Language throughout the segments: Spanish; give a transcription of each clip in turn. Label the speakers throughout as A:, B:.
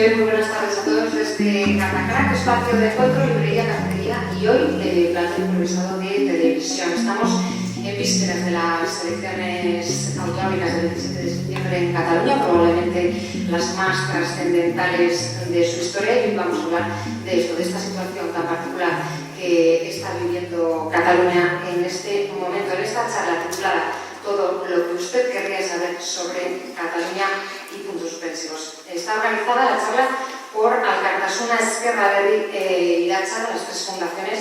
A: hoy muy buenas tardes a todos desde Catacrack, espacio de encuentro, librería, cafetería y hoy planteo improvisado de televisión. Estamos en vísperas de las elecciones autonómicas del 27 de septiembre en Cataluña, probablemente las más trascendentales de su historia, y hoy vamos a hablar de esto, de esta situación tan particular que está viviendo Cataluña en este momento, en esta charla titulada Todo lo que usted querría saber sobre Cataluña y puntos suspensivos. Está organizada la charla por Alkartasuna, Esquerra Berri y Iratxa, las tres fundaciones,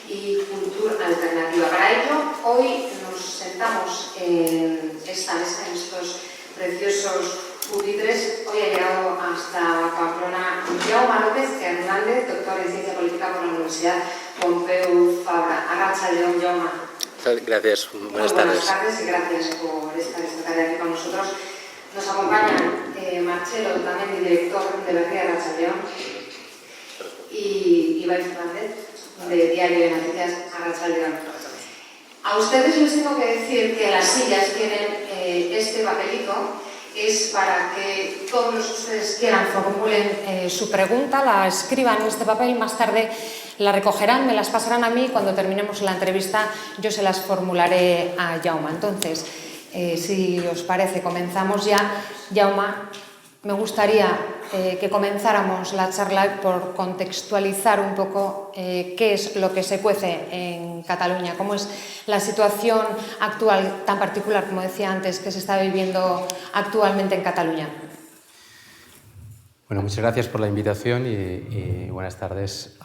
A: y Cultura Alternativa. Para ello, hoy nos sentamos en esta mesa, en estos preciosos pupitres. Hoy ha llegado hasta Pamplona Jaume López Hernández, doctor en Ciencia Política por la Universidad Pompeu Fabra. Arratsaldeon, Jaume.
B: Gracias, buenas tardes.
A: Buenas tardes y gracias por estar esta tarde aquí con nosotros. Nos acompañan Marcelo, también director de Berria Arratsaldeon, y Ibai Fernández, de Diario de Noticias Arratsaldeon. A ustedes les tengo que decir que las sillas tienen este papelito. Es para que todos los que ustedes quieran formulen su pregunta, la escriban en este papel, más tarde la recogerán, me las pasarán a mí, cuando terminemos la entrevista yo se las formularé a Jaume. Entonces, si os parece, comenzamos ya. Jaume, me gustaría que comenzáramos la charla por contextualizar un poco qué es lo que se cuece en Cataluña, cómo es la situación actual tan particular, como decía antes, que se está viviendo actualmente en Cataluña.
B: Bueno, muchas gracias por la invitación y buenas tardes.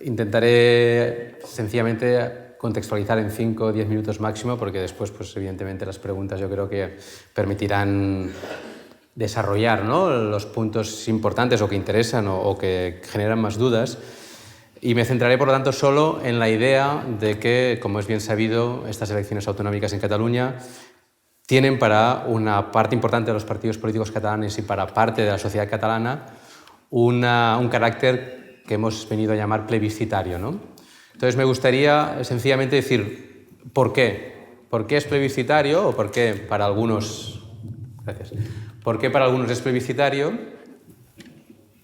B: Intentaré sencillamente contextualizar en 5 o 10 minutos máximo, porque después, pues, evidentemente, las preguntas yo creo que permitirán desarrollar, ¿no?, los puntos importantes o que interesan o que generan más dudas. Y me centraré, por lo tanto, solo en la idea de que, como es bien sabido, estas elecciones autonómicas en Cataluña tienen para una parte importante de los partidos políticos catalanes y para parte de la sociedad catalana un carácter que hemos venido a llamar plebiscitario, ¿no? Entonces me gustaría sencillamente decir ¿por qué? ¿Por qué es plebiscitario o por qué para algunos... Gracias. ¿Por qué para algunos es plebiscitario?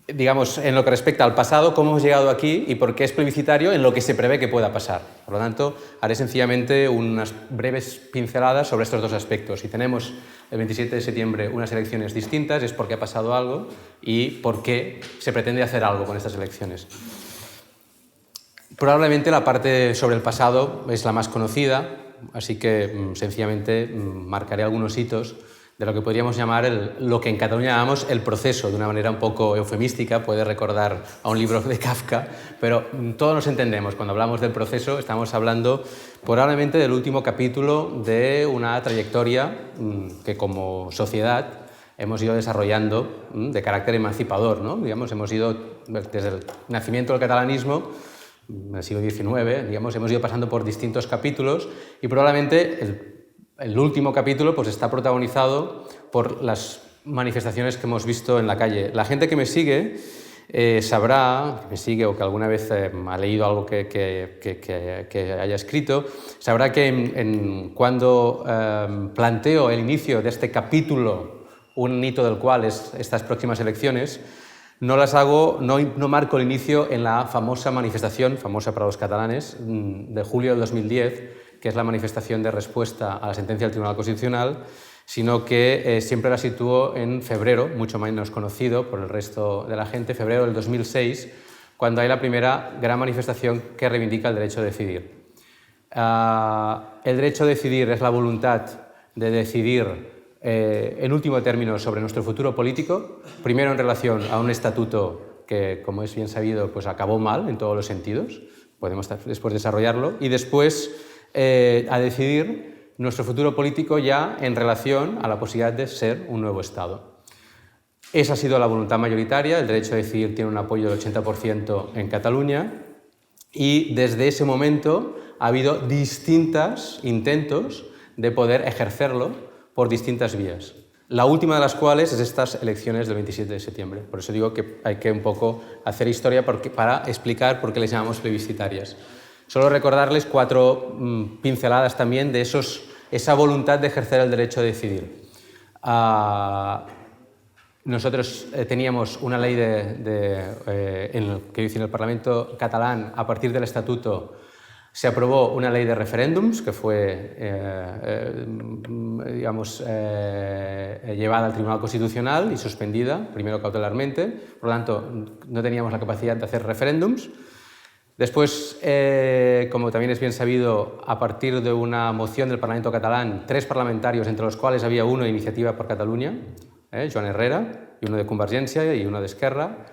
B: Digamos, en lo que respecta al pasado, cómo hemos llegado aquí y por qué es plebiscitario en lo que se prevé que pueda pasar. Por lo tanto, haré sencillamente unas breves pinceladas sobre estos dos aspectos. Si tenemos el 27 de septiembre unas elecciones distintas, es porque ha pasado algo y por qué se pretende hacer algo con estas elecciones. Probablemente la parte sobre el pasado es la más conocida, así que sencillamente marcaré algunos hitos de lo que podríamos llamar lo que en Cataluña llamamos el proceso, de una manera un poco eufemística, puede recordar a un libro de Kafka, pero todos nos entendemos. Cuando hablamos del proceso estamos hablando probablemente del último capítulo de una trayectoria que como sociedad hemos ido desarrollando de carácter emancipador, ¿no? Digamos, hemos ido desde el nacimiento del catalanismo en el siglo XIX, digamos, hemos ido pasando por distintos capítulos y probablemente el último capítulo pues, está protagonizado por las manifestaciones que hemos visto en la calle. La gente que me sigue sabrá, que me sigue o que alguna vez ha leído algo que haya escrito, sabrá que cuando planteo el inicio de este capítulo, un hito del cual es estas próximas elecciones, no marco el inicio en la famosa manifestación, famosa para los catalanes, de julio del 2010, que es la manifestación de respuesta a la sentencia del Tribunal Constitucional, sino que siempre la sitúo en febrero, mucho menos conocido por el resto de la gente, febrero del 2006, cuando hay la primera gran manifestación que reivindica el derecho a decidir. El derecho a decidir es la voluntad de decidir en último término sobre nuestro futuro político, primero en relación a un estatuto que, como es bien sabido, pues acabó mal en todos los sentidos, podemos después desarrollarlo, y después a decidir nuestro futuro político ya en relación a la posibilidad de ser un nuevo Estado. Esa ha sido la voluntad mayoritaria, el derecho a decidir tiene un apoyo del 80% en Cataluña y desde ese momento ha habido distintos intentos de poder ejercerlo por distintas vías. La última de las cuales es estas elecciones del 27 de septiembre. Por eso digo que hay que un poco hacer historia para explicar por qué les llamamos plebiscitarias. Solo recordarles 4 pinceladas también de esa voluntad de ejercer el derecho a decidir. nosotros teníamos una ley en el Parlamento catalán, a partir del Estatuto, se aprobó una ley de referéndums que fue llevada al Tribunal Constitucional y suspendida, primero cautelarmente. Por lo tanto, no teníamos la capacidad de hacer referéndums. Después, como también es bien sabido, a partir de una moción del Parlamento catalán, 3 parlamentarios, entre los cuales había uno de Iniciativa per Catalunya, Joan Herrera, y uno de Convergència y uno de Esquerra,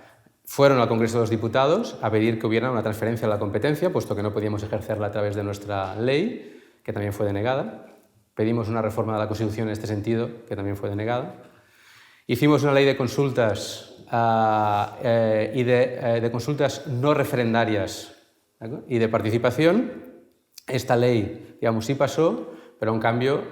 B: fueron al Congreso de los Diputados a pedir que hubiera una transferencia de la competencia, puesto que no podíamos ejercerla a través de nuestra ley, que también fue denegada. Pedimos una reforma de la Constitución en este sentido, que también fue denegada. Hicimos una ley de consultas y de consultas no referendarias, ¿de y de participación. Esta ley, digamos, sí pasó, pero en cambio,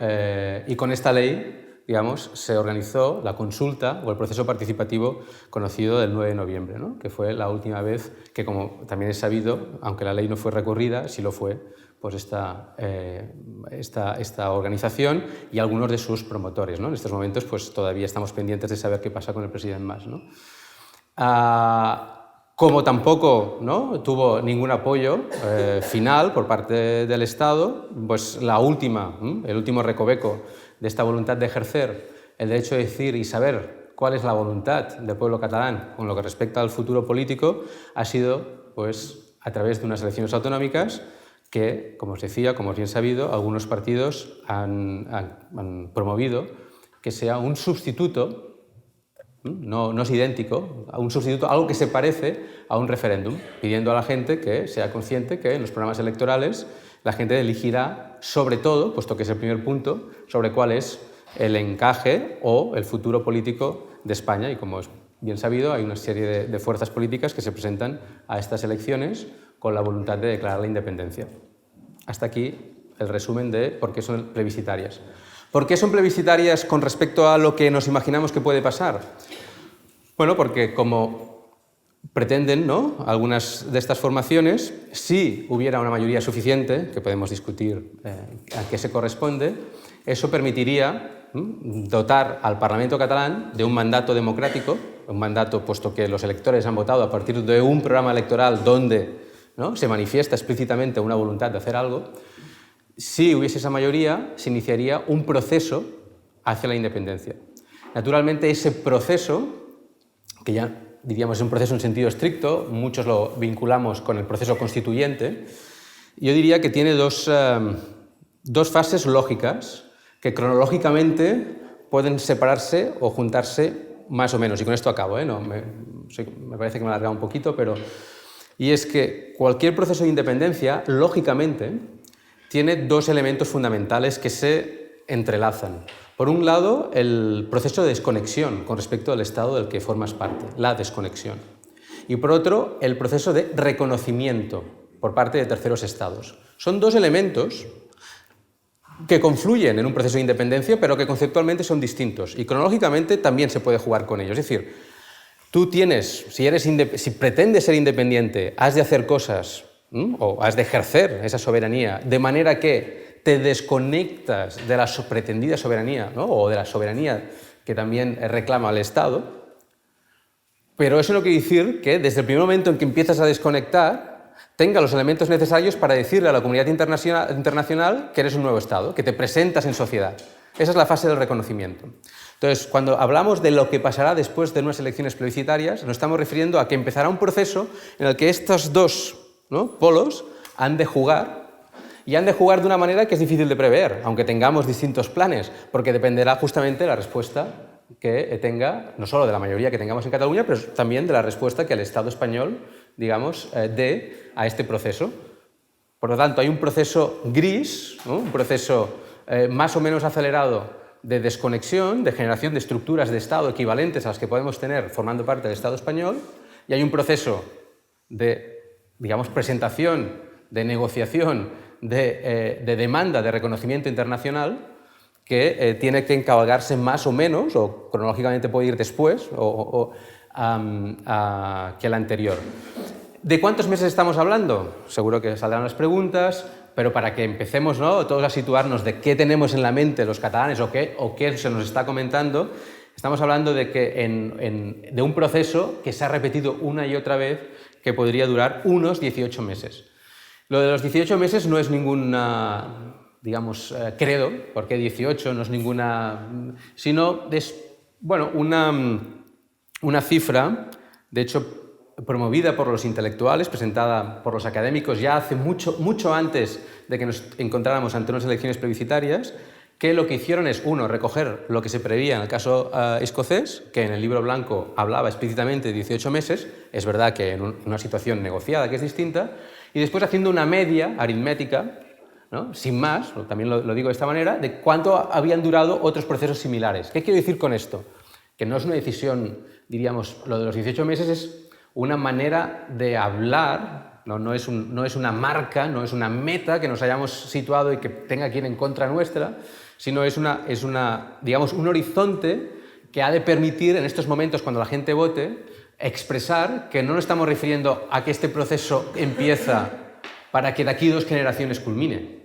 B: y con esta ley, digamos, se organizó la consulta o el proceso participativo conocido del 9 de noviembre, ¿no? Que fue la última vez que, como también es sabido, aunque la ley no fue recurrida, sí lo fue pues esta organización y algunos de sus promotores, ¿no? En estos momentos pues, todavía estamos pendientes de saber qué pasa con el presidente Mas, ¿no? Como tampoco, ¿no?, tuvo ningún apoyo final por parte del Estado, pues el último recoveco de esta voluntad de ejercer el derecho de decidir y saber cuál es la voluntad del pueblo catalán con lo que respecta al futuro político ha sido pues, a través de unas elecciones autonómicas que, como os decía, como es bien sabido, algunos partidos han promovido que sea un sustituto. No es idéntico, a un sustituto, algo que se parece a un referéndum, pidiendo a la gente que sea consciente que en los programas electorales la gente elegirá sobre todo, puesto que es el primer punto, sobre cuál es el encaje o el futuro político de España. Y como es bien sabido, hay una serie de fuerzas políticas que se presentan a estas elecciones con la voluntad de declarar la independencia. Hasta aquí el resumen de por qué son plebiscitarias. ¿Por qué son plebiscitarias con respecto a lo que nos imaginamos que puede pasar? Bueno, porque como pretenden, ¿no?, algunas de estas formaciones, si hubiera una mayoría suficiente, que podemos discutir a qué se corresponde, eso permitiría dotar al Parlamento catalán de un mandato democrático, un mandato puesto que los electores han votado a partir de un programa electoral donde, ¿no?, se manifiesta explícitamente una voluntad de hacer algo. Si hubiese esa mayoría, se iniciaría un proceso hacia la independencia. Naturalmente, ese proceso, que ya diríamos es un proceso en sentido estricto, muchos lo vinculamos con el proceso constituyente, yo diría que tiene dos fases lógicas que cronológicamente pueden separarse o juntarse más o menos. Y con esto acabo, ¿eh? Me parece que me he alargado un poquito, pero... Y es que cualquier proceso de independencia, lógicamente, tiene 2 elementos fundamentales que se entrelazan. Por un lado, el proceso de desconexión con respecto al Estado del que formas parte, la desconexión. Y por otro, el proceso de reconocimiento por parte de terceros Estados. Son 2 elementos que confluyen en un proceso de independencia, pero que conceptualmente son distintos. Y cronológicamente también se puede jugar con ellos. Es decir, tú tienes, si pretendes ser independiente, has de hacer cosas o has de ejercer esa soberanía de manera que te desconectas de la pretendida soberanía, ¿no?, o de la soberanía que también reclama el Estado, pero eso no quiere decir que desde el primer momento en que empiezas a desconectar tenga los elementos necesarios para decirle a la comunidad internacional que eres un nuevo Estado, que te presentas en sociedad. Esa es la fase del reconocimiento. Entonces, cuando hablamos de lo que pasará después de unas elecciones plebiscitarias, nos estamos refiriendo a que empezará un proceso en el que estos 2, ¿no?, polos han de jugar, y han de jugar de una manera que es difícil de prever, aunque tengamos distintos planes, porque dependerá justamente de la respuesta que tenga, no solo de la mayoría que tengamos en Cataluña, pero también de la respuesta que el Estado español, digamos, dé a este proceso. Por lo tanto, hay un proceso gris, ¿no?, un proceso más o menos acelerado de desconexión, de generación de estructuras de Estado equivalentes a las que podemos tener formando parte del Estado español, y hay un proceso de, digamos, presentación, de negociación, de demanda de reconocimiento internacional que tiene que encabalgarse más o menos, o cronológicamente puede ir después, que el anterior. ¿De cuántos meses estamos hablando? Seguro que saldrán las preguntas, pero para que empecemos, ¿no?, todos a situarnos de qué tenemos en la mente los catalanes o qué se nos está comentando, Estamos hablando de, de un proceso que se ha repetido una y otra vez, que podría durar unos 18 meses. Lo de los 18 meses no es ninguna, digamos, credo, porque 18 no es ninguna, sino es, bueno, una cifra, de hecho, promovida por los intelectuales, presentada por los académicos ya hace mucho antes de que nos encontráramos ante unas elecciones plebiscitarias, que lo que hicieron es, uno, recoger lo que se preveía en el caso escocés, que en el libro blanco hablaba explícitamente de 18 meses, es verdad que en una situación negociada que es distinta, y después haciendo una media aritmética, ¿no?, sin más, también lo digo de esta manera, de cuánto habían durado otros procesos similares. ¿Qué quiero decir con esto? Que no es una decisión, diríamos, lo de los 18 meses es una manera de hablar, no es una marca, no es una meta que nos hayamos situado y que tenga que ir en contra nuestra, sino es digamos, un horizonte que ha de permitir en estos momentos, cuando la gente vote, expresar que no nos estamos refiriendo a que este proceso empieza para que de aquí 2 generaciones culmine.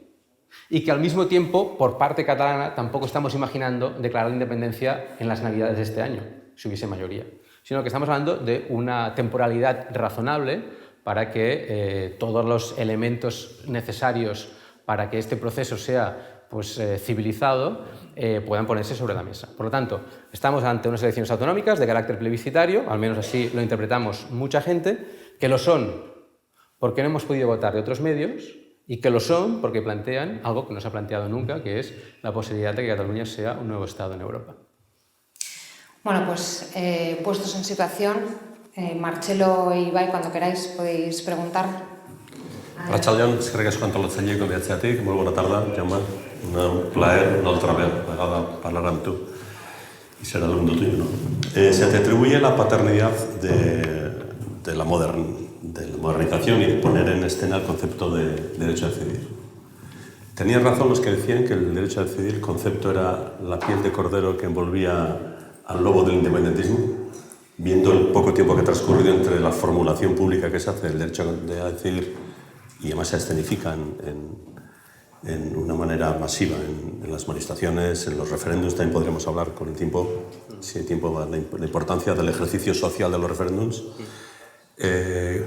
B: Y que al mismo tiempo, por parte catalana, tampoco estamos imaginando declarar la independencia en las Navidades de este año, si hubiese mayoría, sino que estamos hablando de una temporalidad razonable para que todos los elementos necesarios para que este proceso sea civilizado puedan ponerse sobre la mesa. Por lo tanto, estamos ante unas elecciones autonómicas de carácter plebiscitario, al menos así lo interpretamos mucha gente, que lo son porque no hemos podido votar de otros medios y que lo son porque plantean algo que no se ha planteado nunca, que es la posibilidad de que Cataluña sea un nuevo Estado en Europa.
A: Bueno, pues puestos en situación, Martxelo e Ibai, cuando queráis podéis preguntar.
C: Arratsaldeon, eskerrik asko antolatzaileek gonbidatzeagatik, molt bona tarda, Jaume. Un plaer una altra vegada parlar amb tu y ser alumno tuyo, ¿no? Se te atribuye la paternidad de la modernización y de poner en escena el concepto de derecho a decidir. Tenían razón los que decían que el derecho a decidir, el concepto era la piel de cordero que envolvía al lobo del independentismo, viendo el poco tiempo que ha transcurrido entre la formulación pública que se hace del derecho a decidir y además se escenifica en una manera masiva en las manifestaciones, en los referéndums. También podríamos hablar con el tiempo, si hay tiempo, la importancia del ejercicio social de los referéndums.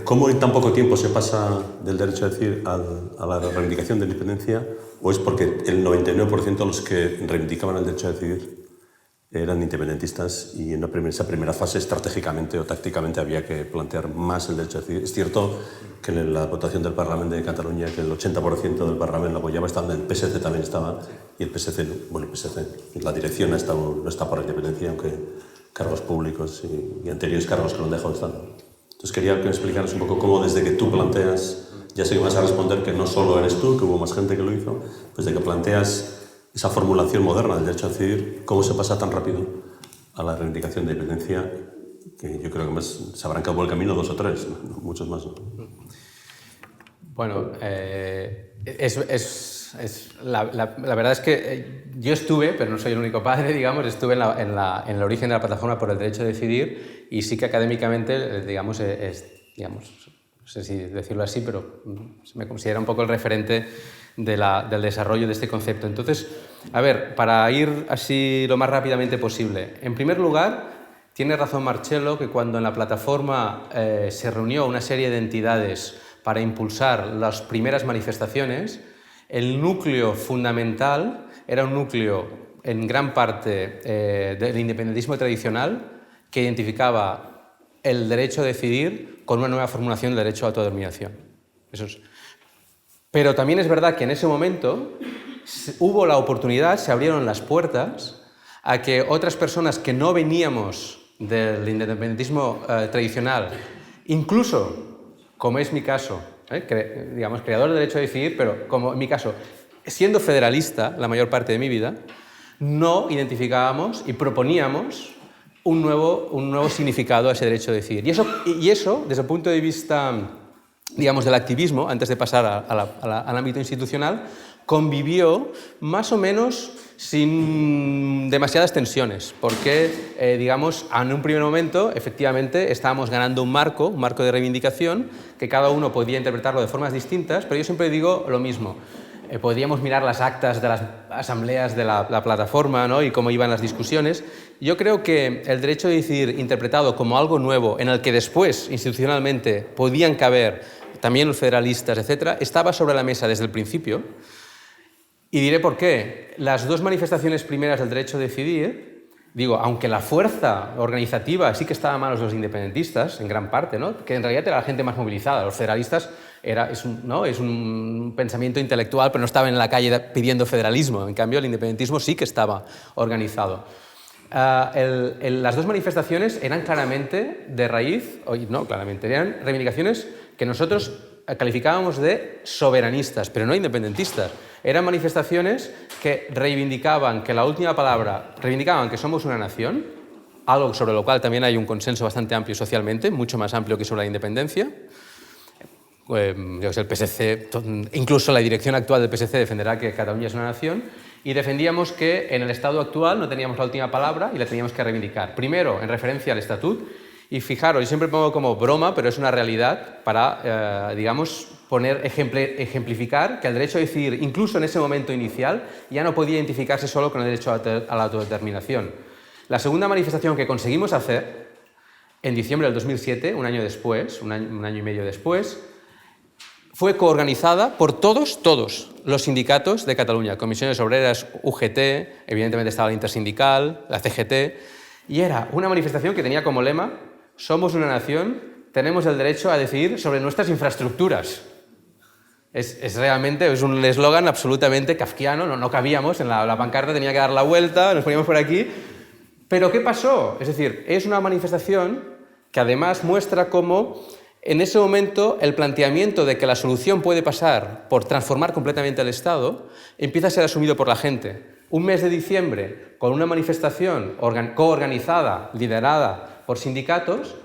C: ¿Cómo en tan poco tiempo se pasa del derecho a decidir a la reivindicación de la independencia? ¿O es porque el 99% de los que reivindicaban el derecho a decidir eran independentistas y en esa primera fase estratégicamente o tácticamente había que plantear más el derecho a decidir? Es cierto que en la votación del Parlamento de Cataluña que el 80% del Parlamento lo apoyaba, el PSC también estaba, y el PSC, la dirección no está por la independencia, aunque cargos públicos y anteriores cargos que lo han dejado de estar. Entonces quería que me explicaras un poco cómo desde que tú planteas, ya sé que vas a responder que no solo eres tú, que hubo más gente que lo hizo, pues desde que planteas esa formulación moderna del derecho a decidir, cómo se pasa tan rápido a la reivindicación de independencia, que yo creo que más se habrán acabado el camino 2 o 3, ¿no? Muchos más, ¿no?
B: Bueno, la verdad es que yo estuve, pero no soy el único padre, digamos, estuve en el origen de la plataforma por el derecho a decidir y sí que académicamente, digamos, no sé si decirlo así, pero me considera un poco el referente del desarrollo de este concepto. Entonces, a ver, para ir así lo más rápidamente posible. En primer lugar, tiene razón Martxelo que cuando en la plataforma se reunió una serie de entidades para impulsar las primeras manifestaciones, el núcleo fundamental era un núcleo en gran parte del independentismo tradicional que identificaba el derecho a decidir con una nueva formulación del derecho a autodeterminación. Eso es. Pero también es verdad que en ese momento hubo la oportunidad, se abrieron las puertas a que otras personas que no veníamos del independentismo tradicional, incluso, como es mi caso, digamos, creador del derecho a decidir, pero como en mi caso, siendo federalista la mayor parte de mi vida, no identificábamos y proponíamos un nuevo significado a ese derecho a decidir. Y eso, desde el punto de vista, digamos, del activismo, antes de pasar al ámbito institucional, convivió más o menos sin demasiadas tensiones, porque, digamos, en un primer momento, efectivamente, estábamos ganando un marco de reivindicación, que cada uno podía interpretarlo de formas distintas, pero yo siempre digo lo mismo. podríamos mirar las actas de las asambleas de la plataforma, ¿no? Y cómo iban las discusiones. Yo creo que el derecho a decidir interpretado como algo nuevo, en el que después, institucionalmente, podían caber también los federalistas, etc., estaba sobre la mesa desde el principio. Y diré por qué. Las dos manifestaciones primeras del derecho a decidir, digo, aunque la fuerza organizativa sí que estaba en manos de los independentistas, en gran parte, ¿no? Que en realidad era la gente más movilizada. Los federalistas es un pensamiento intelectual, pero no estaban en la calle pidiendo federalismo. En cambio, el independentismo sí que estaba organizado. Las dos manifestaciones eran claramente de raíz, eran reivindicaciones que nosotros calificábamos de soberanistas, pero no independentistas. Eran manifestaciones que reivindicaban que la última palabra, reivindicaban que somos una nación, algo sobre lo cual también hay un consenso bastante amplio socialmente, mucho más amplio que sobre la independencia. El PSC, incluso la dirección actual del PSC defenderá que Cataluña es una nación, y defendíamos que en el Estado actual no teníamos la última palabra y la teníamos que reivindicar. Primero, en referencia al Estatut, y fijaros, yo siempre pongo como broma, pero es una realidad para, ejemplificar que el derecho a decidir, incluso en ese momento inicial, ya no podía identificarse solo con el derecho a la autodeterminación. La segunda manifestación que conseguimos hacer, en diciembre del 2007, un año después, un año y medio después, fue coorganizada por todos los sindicatos de Cataluña, comisiones obreras, UGT, evidentemente estaba la Intersindical, la CGT, y era una manifestación que tenía como lema: somos una nación, tenemos el derecho a decidir sobre nuestras infraestructuras. Es realmente un eslogan absolutamente kafkiano, no cabíamos, en la pancarta tenía que dar la vuelta, nos poníamos por aquí. Pero ¿qué pasó? Es decir, es una manifestación que además muestra cómo en ese momento el planteamiento de que la solución puede pasar por transformar completamente el Estado empieza a ser asumido por la gente. Un mes de diciembre, con una manifestación coorganizada, liderada por sindicatos,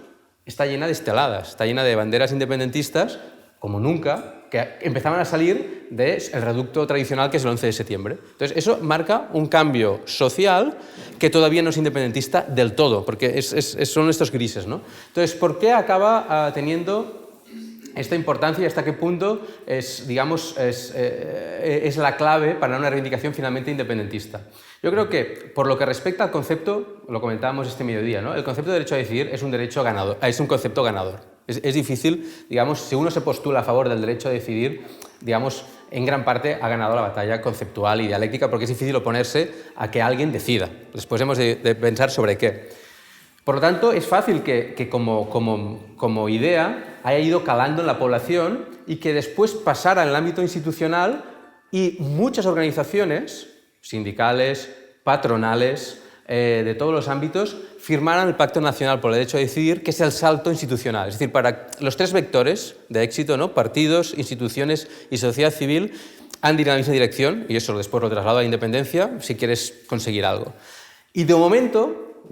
B: está llena de esteladas, está llena de banderas independentistas, como nunca, que empezaban a salir del reducto tradicional que es el 11 de septiembre. Entonces, eso marca un cambio social que todavía no es independentista del todo, porque son estos grises, ¿no? Entonces, ¿por qué acaba teniendo esta importancia y hasta qué punto es la clave para una reivindicación finalmente independentista? Yo creo que, por lo que respecta al concepto, lo comentábamos este mediodía, ¿no? El concepto de derecho a decidir es un concepto ganador. Es difícil, si uno se postula a favor del derecho a decidir, en gran parte ha ganado la batalla conceptual y dialéctica, porque es difícil oponerse a que alguien decida. Después hemos de pensar sobre qué. Por lo tanto, es fácil que como idea haya ido calando en la población y que después pasara en el ámbito institucional y muchas organizaciones, sindicales, patronales, de todos los ámbitos, firmaran el Pacto Nacional por el Derecho a Decidir, que es el salto institucional. Es decir, para los tres vectores de éxito, ¿no? Partidos, instituciones y sociedad civil, han de ir en la misma dirección, y eso después lo traslado a la independencia, si quieres conseguir algo. Y de momento,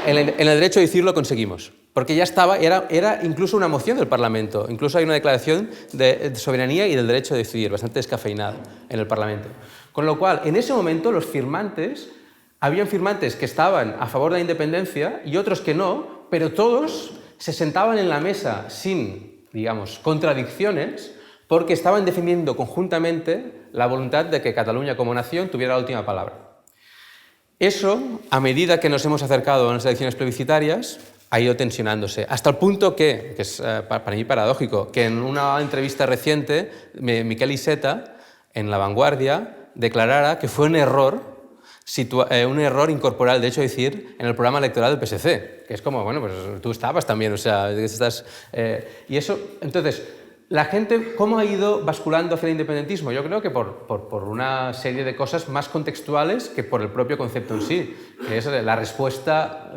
B: en el derecho a decidir lo conseguimos, porque ya estaba, era incluso una moción del Parlamento, incluso hay una declaración de soberanía y del derecho a decidir, bastante descafeinada en el Parlamento. Con lo cual, en ese momento, los firmantes, habían firmantes que estaban a favor de la independencia y otros que no, pero todos se sentaban en la mesa sin, contradicciones, porque estaban defendiendo conjuntamente la voluntad de que Cataluña como nación tuviera la última palabra. Eso, a medida que nos hemos acercado a las elecciones plebiscitarias, ha ido tensionándose, hasta el punto que es para mí paradójico, que en una entrevista reciente, Miquel Iceta, en La Vanguardia, declarara que fue un error incorporar el derecho a decidir en el programa electoral del PSC, que es como, pues tú estabas también, y eso, entonces, la gente, ¿cómo ha ido basculando hacia el independentismo? Yo creo que por una serie de cosas más contextuales que por el propio concepto en sí, que es la respuesta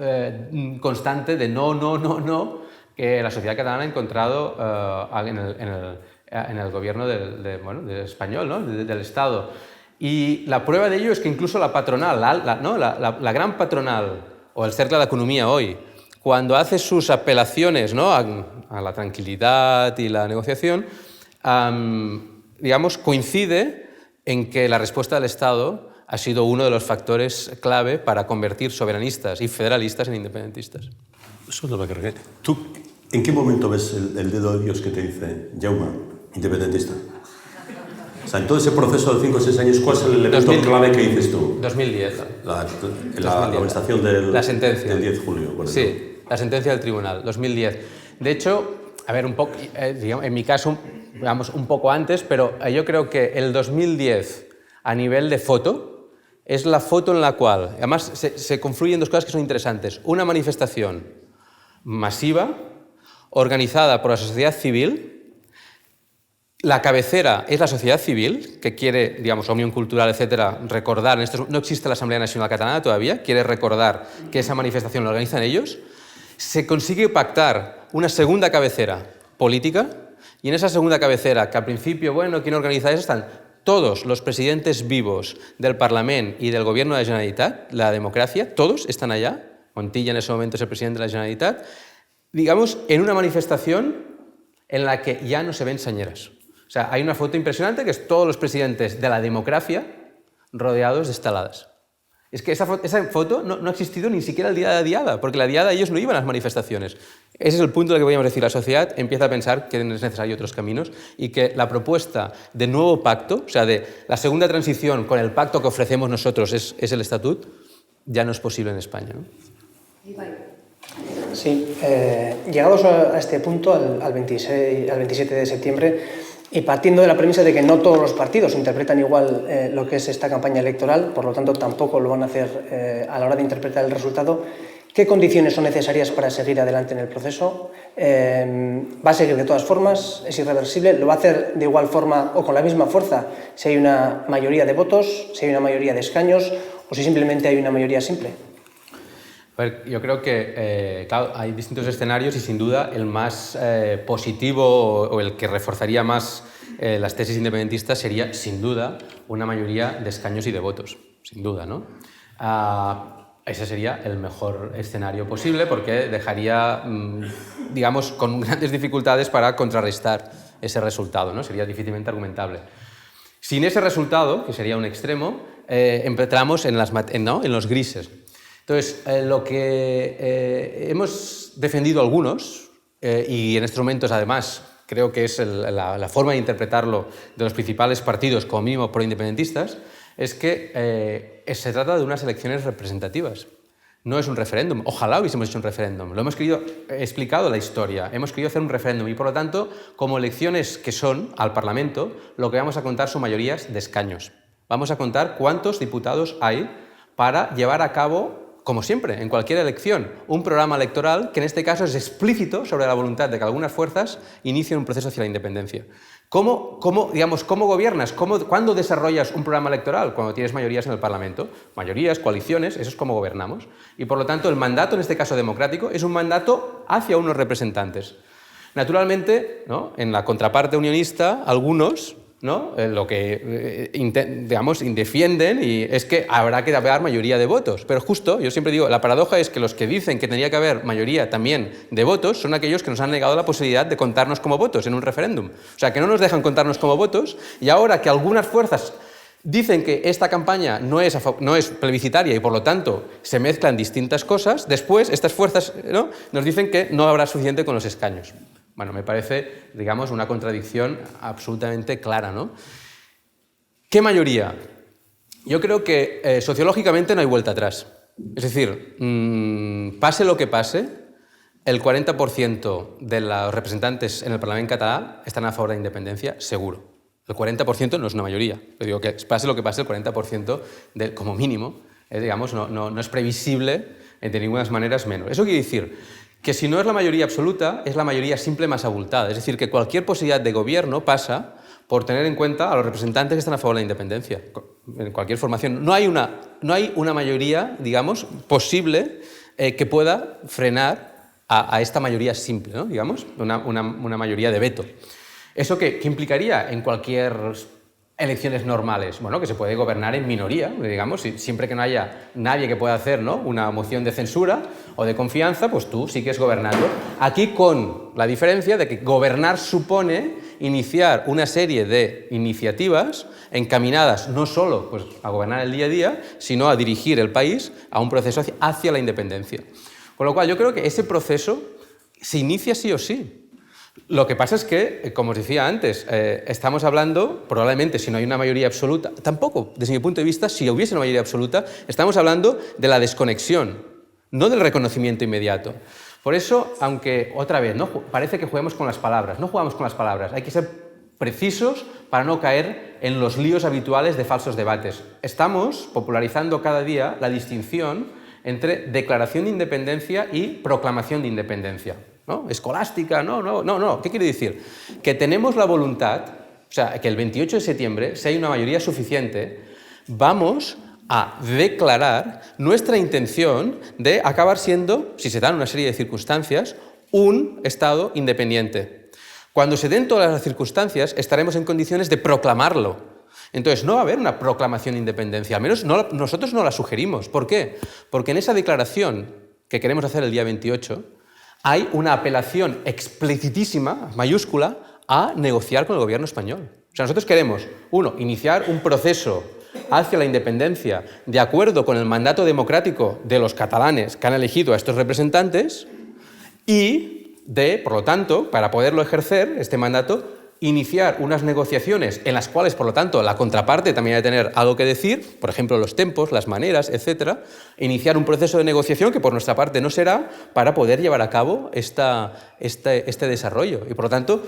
B: constante de no, que la sociedad catalana ha encontrado en el gobierno del español, ¿no? del Estado. Y la prueba de ello es que incluso la patronal, la gran patronal, o el Cercle de la Economía hoy, cuando hace sus apelaciones, ¿no? a la tranquilidad y la negociación, coincide en que la respuesta del Estado ha sido uno de los factores clave para convertir soberanistas y federalistas en independentistas.
C: ¿Tú en qué momento ves el dedo de Dios que te dice, Jaume, independentista? sea, en todo ese proceso de 5 o 6 años, ¿cuál es el elemento clave que dices tú?
B: 2010.
C: La amonestación del
B: 10
C: de julio. Bueno,
B: sí, la sentencia del tribunal, 2010. De hecho, a ver, un poco, digamos, en mi caso, digamos, un poco antes, pero yo creo que el 2010, a nivel de foto, es la foto en la cual, además, se confluyen dos cosas que son interesantes. Una manifestación masiva, organizada por la sociedad civil. La cabecera es la sociedad civil, que quiere, digamos, la Unión Cultural, etcétera, recordar, no existe la Asamblea Nacional Catalana todavía, quiere recordar que esa manifestación la organizan ellos. Se consigue pactar una segunda cabecera política, y en esa segunda cabecera, que al principio, bueno, ¿quién organiza eso? Están todos los presidentes vivos del Parlament y del Gobierno de la Generalitat, la democracia, todos están allá. Montilla en ese momento es el presidente de la Generalitat, digamos, en una manifestación en la que ya no se ven señeras. O sea, hay una foto impresionante que es todos los presidentes de la democracia rodeados de estaladas. Es que esa foto no ha existido ni siquiera el día de la diada, porque la diada ellos no iban a las manifestaciones. Ese es el punto del que podríamos decir. La sociedad empieza a pensar que es necesario otros caminos y que la propuesta de nuevo pacto, o sea, de la segunda transición con el pacto que ofrecemos nosotros es el estatut, ya no es posible en España, ¿no?
D: Sí, llegados a este punto, al 27 de septiembre, y partiendo de la premisa de que no todos los partidos interpretan igual lo que es esta campaña electoral, por lo tanto tampoco lo van a hacer a la hora de interpretar el resultado, ¿qué condiciones son necesarias para seguir adelante en el proceso? ¿Va a seguir de todas formas? ¿Es irreversible? ¿Lo va a hacer de igual forma o con la misma fuerza si hay una mayoría de votos, si hay una mayoría de escaños o si simplemente hay una mayoría simple?
B: A ver, yo creo que claro, hay distintos escenarios y sin duda el más positivo o el que reforzaría más las tesis independentistas sería sin duda una mayoría de escaños y de votos, sin duda, ¿no? Ese sería el mejor escenario posible porque dejaría, digamos, con grandes dificultades para contrarrestar ese resultado, ¿no? Sería difícilmente argumentable. Sin ese resultado, que sería un extremo, entramos en los grises. Entonces, lo que hemos defendido algunos, y en estos momentos además creo que es la forma de interpretarlo de los principales partidos, como mínimo proindependentistas, es que se trata de unas elecciones representativas. No es un referéndum. Ojalá hubiésemos hecho un referéndum. Lo hemos explicado la historia. Hemos querido hacer un referéndum y, por lo tanto, como elecciones que son al Parlamento, lo que vamos a contar son mayorías de escaños. Vamos a contar cuántos diputados hay para llevar a cabo, como siempre, en cualquier elección, un programa electoral que en este caso es explícito sobre la voluntad de que algunas fuerzas inicien un proceso hacia la independencia. ¿Cómo gobiernas? ¿Cuándo desarrollas un programa electoral? Cuando tienes mayorías en el Parlamento. Mayorías, coaliciones, eso es cómo gobernamos. Y por lo tanto el mandato, en este caso democrático, es un mandato hacia unos representantes. Naturalmente, ¿no?, en la contraparte unionista, algunos, ¿no?, lo que digamos, defienden y es que habrá que haber mayoría de votos. Pero justo, yo siempre digo, la paradoja es que los que dicen que tendría que haber mayoría también de votos son aquellos que nos han negado la posibilidad de contarnos como votos en un referéndum. O sea, que no nos dejan contarnos como votos y ahora que algunas fuerzas dicen que esta campaña no es plebiscitaria y por lo tanto se mezclan distintas cosas, después estas fuerzas, ¿no?, nos dicen que no habrá suficiente con los escaños. Bueno, me parece, digamos, una contradicción absolutamente clara, ¿no? ¿Qué mayoría? Yo creo que sociológicamente no hay vuelta atrás. Es decir, pase lo que pase, el 40% de los representantes en el Parlamento catalán están a favor de la independencia, seguro. El 40% no es una mayoría. Yo digo que pase lo que pase, el 40% como mínimo, digamos, no es previsible de ninguna manera menos. Eso quiere decir que si no es la mayoría absoluta, es la mayoría simple más abultada. Es decir, que cualquier posibilidad de gobierno pasa por tener en cuenta a los representantes que están a favor de la independencia. En cualquier formación. No hay una mayoría, digamos, posible que pueda frenar a esta mayoría simple, ¿no?, digamos, una mayoría de veto. ¿Eso qué implicaría en cualquier elecciones normales? Bueno, que se puede gobernar en minoría, digamos, siempre que no haya nadie que pueda hacer, ¿no?, una moción de censura o de confianza, pues tú sigues gobernando. Aquí con la diferencia de que gobernar supone iniciar una serie de iniciativas encaminadas no solo pues, a gobernar el día a día, sino a dirigir el país a un proceso hacia la independencia. Con lo cual yo creo que ese proceso se inicia sí o sí. Lo que pasa es que, como os decía antes, estamos hablando, probablemente si no hay una mayoría absoluta, tampoco, desde mi punto de vista, si hubiese una mayoría absoluta, estamos hablando de la desconexión, no del reconocimiento inmediato. Por eso, aunque otra vez, ¿no? Parece que juguemos con las palabras, no jugamos con las palabras, hay que ser precisos para no caer en los líos habituales de falsos debates. Estamos popularizando cada día la distinción entre declaración de independencia y proclamación de independencia, ¿no? Escolástica, no. ¿Qué quiere decir? Que tenemos la voluntad, o sea, que el 28 de septiembre, si hay una mayoría suficiente, vamos a declarar nuestra intención de acabar siendo, si se dan una serie de circunstancias, un Estado independiente. Cuando se den todas las circunstancias, estaremos en condiciones de proclamarlo. Entonces, no va a haber una proclamación de independencia, al menos nosotros no la sugerimos. ¿Por qué? Porque en esa declaración que queremos hacer el día 28 hay una apelación explicitísima, mayúscula, a negociar con el gobierno español. O sea, nosotros queremos, uno, iniciar un proceso hacia la independencia de acuerdo con el mandato democrático de los catalanes que han elegido a estos representantes y por lo tanto, para poderlo ejercer, este mandato, iniciar unas negociaciones en las cuales, por lo tanto, la contraparte también ha de tener algo que decir, por ejemplo, los tempos, las maneras, etc. Iniciar un proceso de negociación que por nuestra parte no será para poder llevar a cabo este desarrollo. Y, por lo tanto,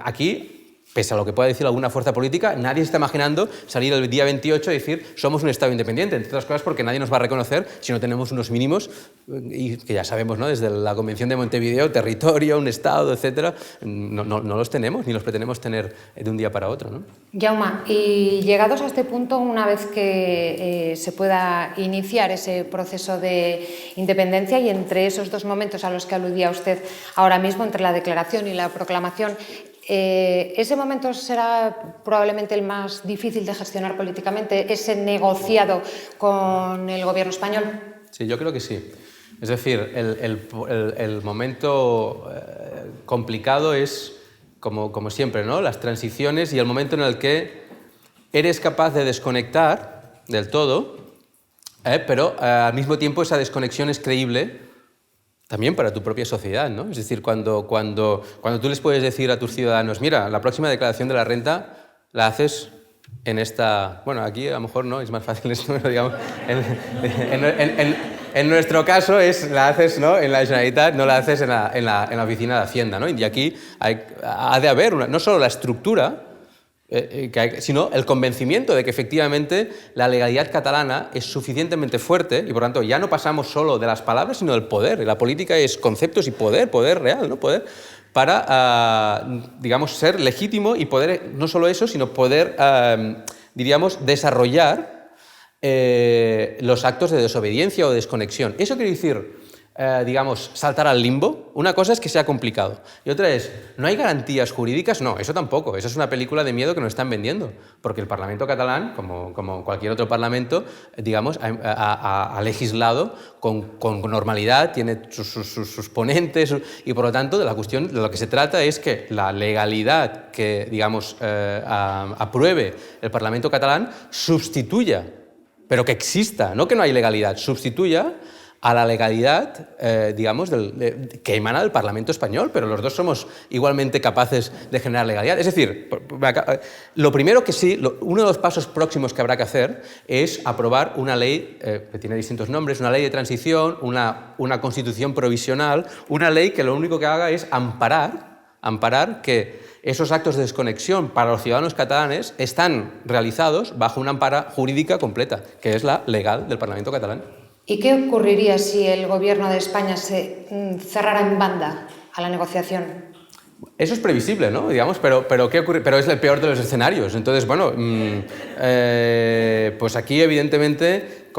B: aquí, pese a lo que pueda decir alguna fuerza política, nadie se está imaginando salir el día 28 y decir somos un Estado independiente, entre otras cosas porque nadie nos va a reconocer si no tenemos unos mínimos, y que ya sabemos, ¿no? Desde la Convención de Montevideo, territorio, un Estado, etc. No los tenemos, ni los pretendemos tener de un día para otro, ¿no?
A: Jaume, y llegados a este punto, una vez que se pueda iniciar ese proceso de independencia y entre esos dos momentos a los que aludía usted ahora mismo, entre la declaración y la proclamación, ¿ese momento será probablemente el más difícil de gestionar políticamente, ese negociado con el gobierno español?
B: Sí, yo creo que sí. Es decir, el momento complicado es, como siempre, ¿no? Las transiciones y el momento en el que eres capaz de desconectar del todo, pero al mismo tiempo esa desconexión es creíble también para tu propia sociedad, ¿no? Es decir, cuando tú les puedes decir a tus ciudadanos, mira, la próxima declaración de la renta la haces en esta... Bueno, aquí a lo mejor no, es más fácil esto, pero digamos... En nuestro caso la haces, ¿no? En la Generalitat, no la haces en la oficina de Hacienda, ¿no? Y aquí ha de haber no solo la estructura, sino el convencimiento de que efectivamente la legalidad catalana es suficientemente fuerte y por tanto ya no pasamos solo de las palabras sino del poder. Y la política es conceptos y poder real, ¿no? Poder para, digamos, ser legítimo y poder, no solo eso, sino poder, diríamos, desarrollar los actos de desobediencia o desconexión. Eso quiere decir, digamos, saltar al limbo. Una cosa es que sea complicado y otra es, ¿no hay garantías jurídicas? No, eso tampoco. Eso es una película de miedo que nos están vendiendo, porque el Parlamento catalán, como cualquier otro parlamento, digamos, ha legislado con normalidad, tiene sus ponentes y por lo tanto de la cuestión de lo que se trata es que la legalidad que, digamos, apruebe el Parlamento catalán sustituya, pero que exista, no que no hay legalidad, sustituya a la legalidad, digamos, que emana del Parlamento español, pero los dos somos igualmente capaces de generar legalidad. Es decir, lo primero que sí, uno de los pasos próximos que habrá que hacer es aprobar una ley, que tiene distintos nombres, una ley de transición, una constitución provisional, una ley que lo único que haga es amparar que esos actos de desconexión para los ciudadanos catalanes están realizados bajo una ampara jurídica completa, que es la legal del Parlamento catalán.
A: ¿Y qué ocurriría si el gobierno de España se cerrara en banda a la negociación?
B: Eso es previsible, ¿no? Digamos, pero ¿qué ocurre? Pero es el peor de los escenarios. Entonces, bueno, pues aquí evidentemente,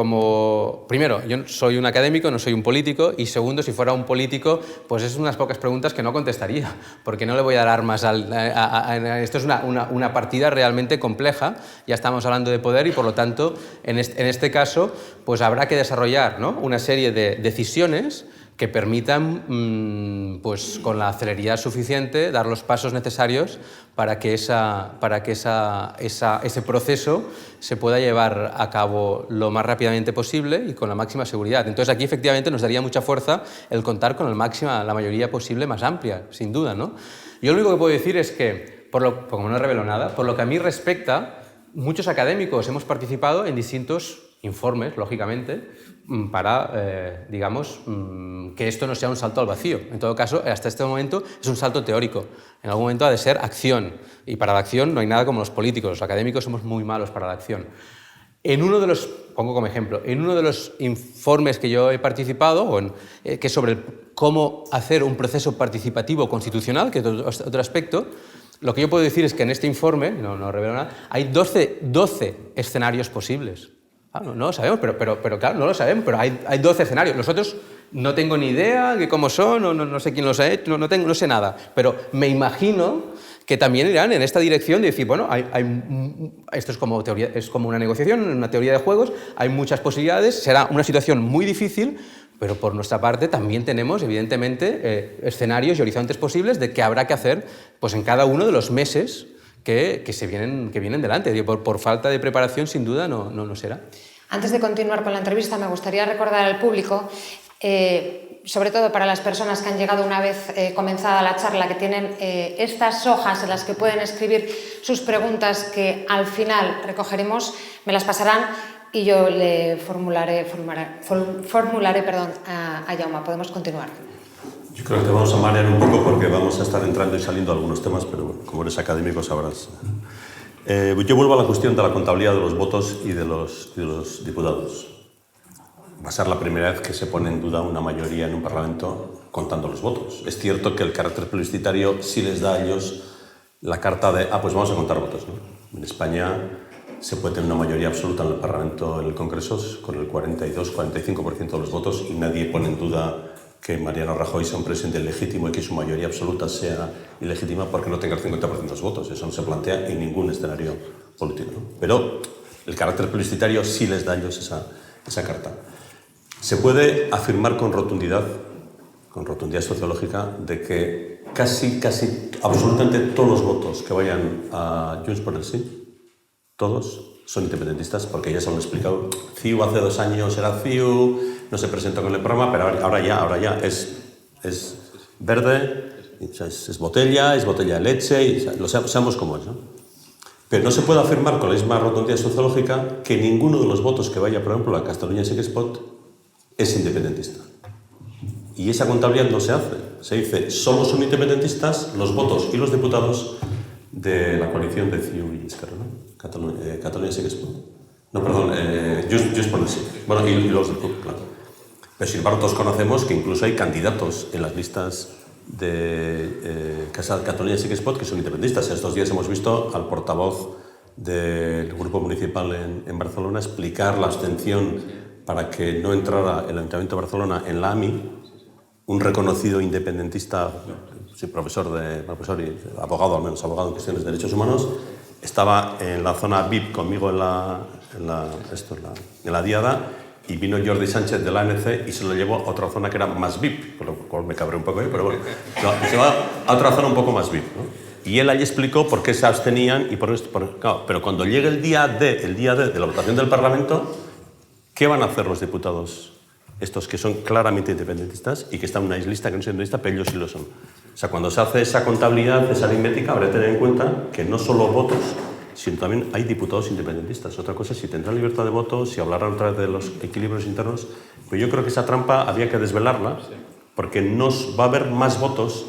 B: primero, yo soy un académico, no soy un político, y segundo, si fuera un político, pues es unas pocas preguntas que no contestaría, porque no le voy a dar armas esto es una partida realmente compleja, ya estamos hablando de poder y por lo tanto, en este caso, pues habrá que desarrollar, ¿no? Una serie de decisiones que permitan, pues con la celeridad suficiente, dar los pasos necesarios para que ese proceso se pueda llevar a cabo lo más rápidamente posible y con la máxima seguridad. Entonces aquí efectivamente nos daría mucha fuerza el contar con la mayoría posible más amplia, sin duda, ¿no? Yo lo único que puedo decir es que, como no revelo nada, por lo que a mí respecta, muchos académicos hemos participado en distintos informes, lógicamente, para, digamos, que esto no sea un salto al vacío. En todo caso, hasta este momento es un salto teórico. En algún momento ha de ser acción. Y para la acción no hay nada como los políticos. Los académicos somos muy malos para la acción. En uno de los, pongo como ejemplo, en uno de los informes que yo he participado, que es sobre cómo hacer un proceso participativo constitucional, que es otro aspecto, lo que yo puedo decir es que en este informe, no revelo nada, hay 12 escenarios posibles. No lo sabemos, pero claro, no lo sabemos, pero hay 12 escenarios. Los otros no tengo ni idea de cómo son, no sé quién los ha hecho, no sé nada, pero me imagino que también irán en esta dirección de decir, bueno, esto es como una negociación, una teoría de juegos, hay muchas posibilidades, será una situación muy difícil, pero por nuestra parte también tenemos, evidentemente, escenarios y horizontes posibles de qué habrá que hacer pues, en cada uno de los meses que vienen delante. Por falta de preparación, sin duda, no será.
A: Antes de continuar con la entrevista, me gustaría recordar al público, sobre todo para las personas que han llegado una vez comenzada la charla, que tienen estas hojas en las que pueden escribir sus preguntas que al final recogeremos, me las pasarán y yo le formularé a Jaume. Podemos continuar.
C: Yo creo que te vamos a marear un poco porque vamos a estar entrando y saliendo algunos temas, pero bueno, como eres académico sabrás. Yo vuelvo a la cuestión de la contabilidad de los votos y de los diputados. Va a ser la primera vez que se pone en duda una mayoría en un Parlamento contando los votos. Es cierto que el carácter plebiscitario sí les da a ellos la carta de, pues vamos a contar votos, ¿no? En España se puede tener una mayoría absoluta en el Parlamento, en el Congreso, con el 42-45% de los votos y nadie pone en duda que Mariano Rajoy sea un presidente legítimo y que su mayoría absoluta sea ilegítima porque no tenga el 50% de los votos. Eso no se plantea en ningún escenario político, ¿no? Pero el carácter plebiscitario sí les da a ellos esa carta. Se puede afirmar con rotundidad sociológica, de que casi absolutamente todos los votos que vayan a Junts por el Sí, todos son independentistas, porque ya se lo han explicado. CiU hace 2 años era CiU, no se presentó con el programa, pero ahora ya es verde, es botella de leche, y lo sabemos cómo es, ¿no? Pero no se puede afirmar con la misma rotundidad sociológica que ninguno de los votos que vaya, por ejemplo, a Catalunya Sí que es Pot es independentista. Y esa contabilidad no se hace. Se dice, solo son independentistas los votos y los diputados de la coalición de CiU y Esquerra, ¿no? Catalunya Sí que es Pot. No, perdón, Junts por el Sí. Bueno, y los del CUP, claro. Pero sin embargo, todos conocemos que incluso hay candidatos en las listas de Catalunya Sí que es Pot que son independentistas. Estos días hemos visto al portavoz del grupo municipal en Barcelona explicar la abstención para que no entrara el Ayuntamiento de Barcelona en la AMI, un reconocido independentista, sí, profesor y abogado, al menos abogado en cuestiones de derechos humanos, estaba en la zona VIP conmigo en la diada, y vino Jordi Sánchez de la ANC y se lo llevó a otra zona que era más VIP, por lo cual me cabré un poco ahí, pero bueno, se va a otra zona un poco más VIP, ¿no? Y él allí explicó por qué se abstenían y claro, pero cuando llegue el día D de la votación del Parlamento, ¿qué van a hacer los diputados estos que son claramente independentistas y que están en una lista que no es independentista, pero ellos sí lo son? O sea, cuando se hace esa contabilidad, esa aritmética, habrá que tener en cuenta que no solo votos, sino también hay diputados independentistas. Otra cosa es si tendrán libertad de voto, si hablarán otra vez de los equilibrios internos. Pero yo creo que esa trampa había que desvelarla, porque va a haber más votos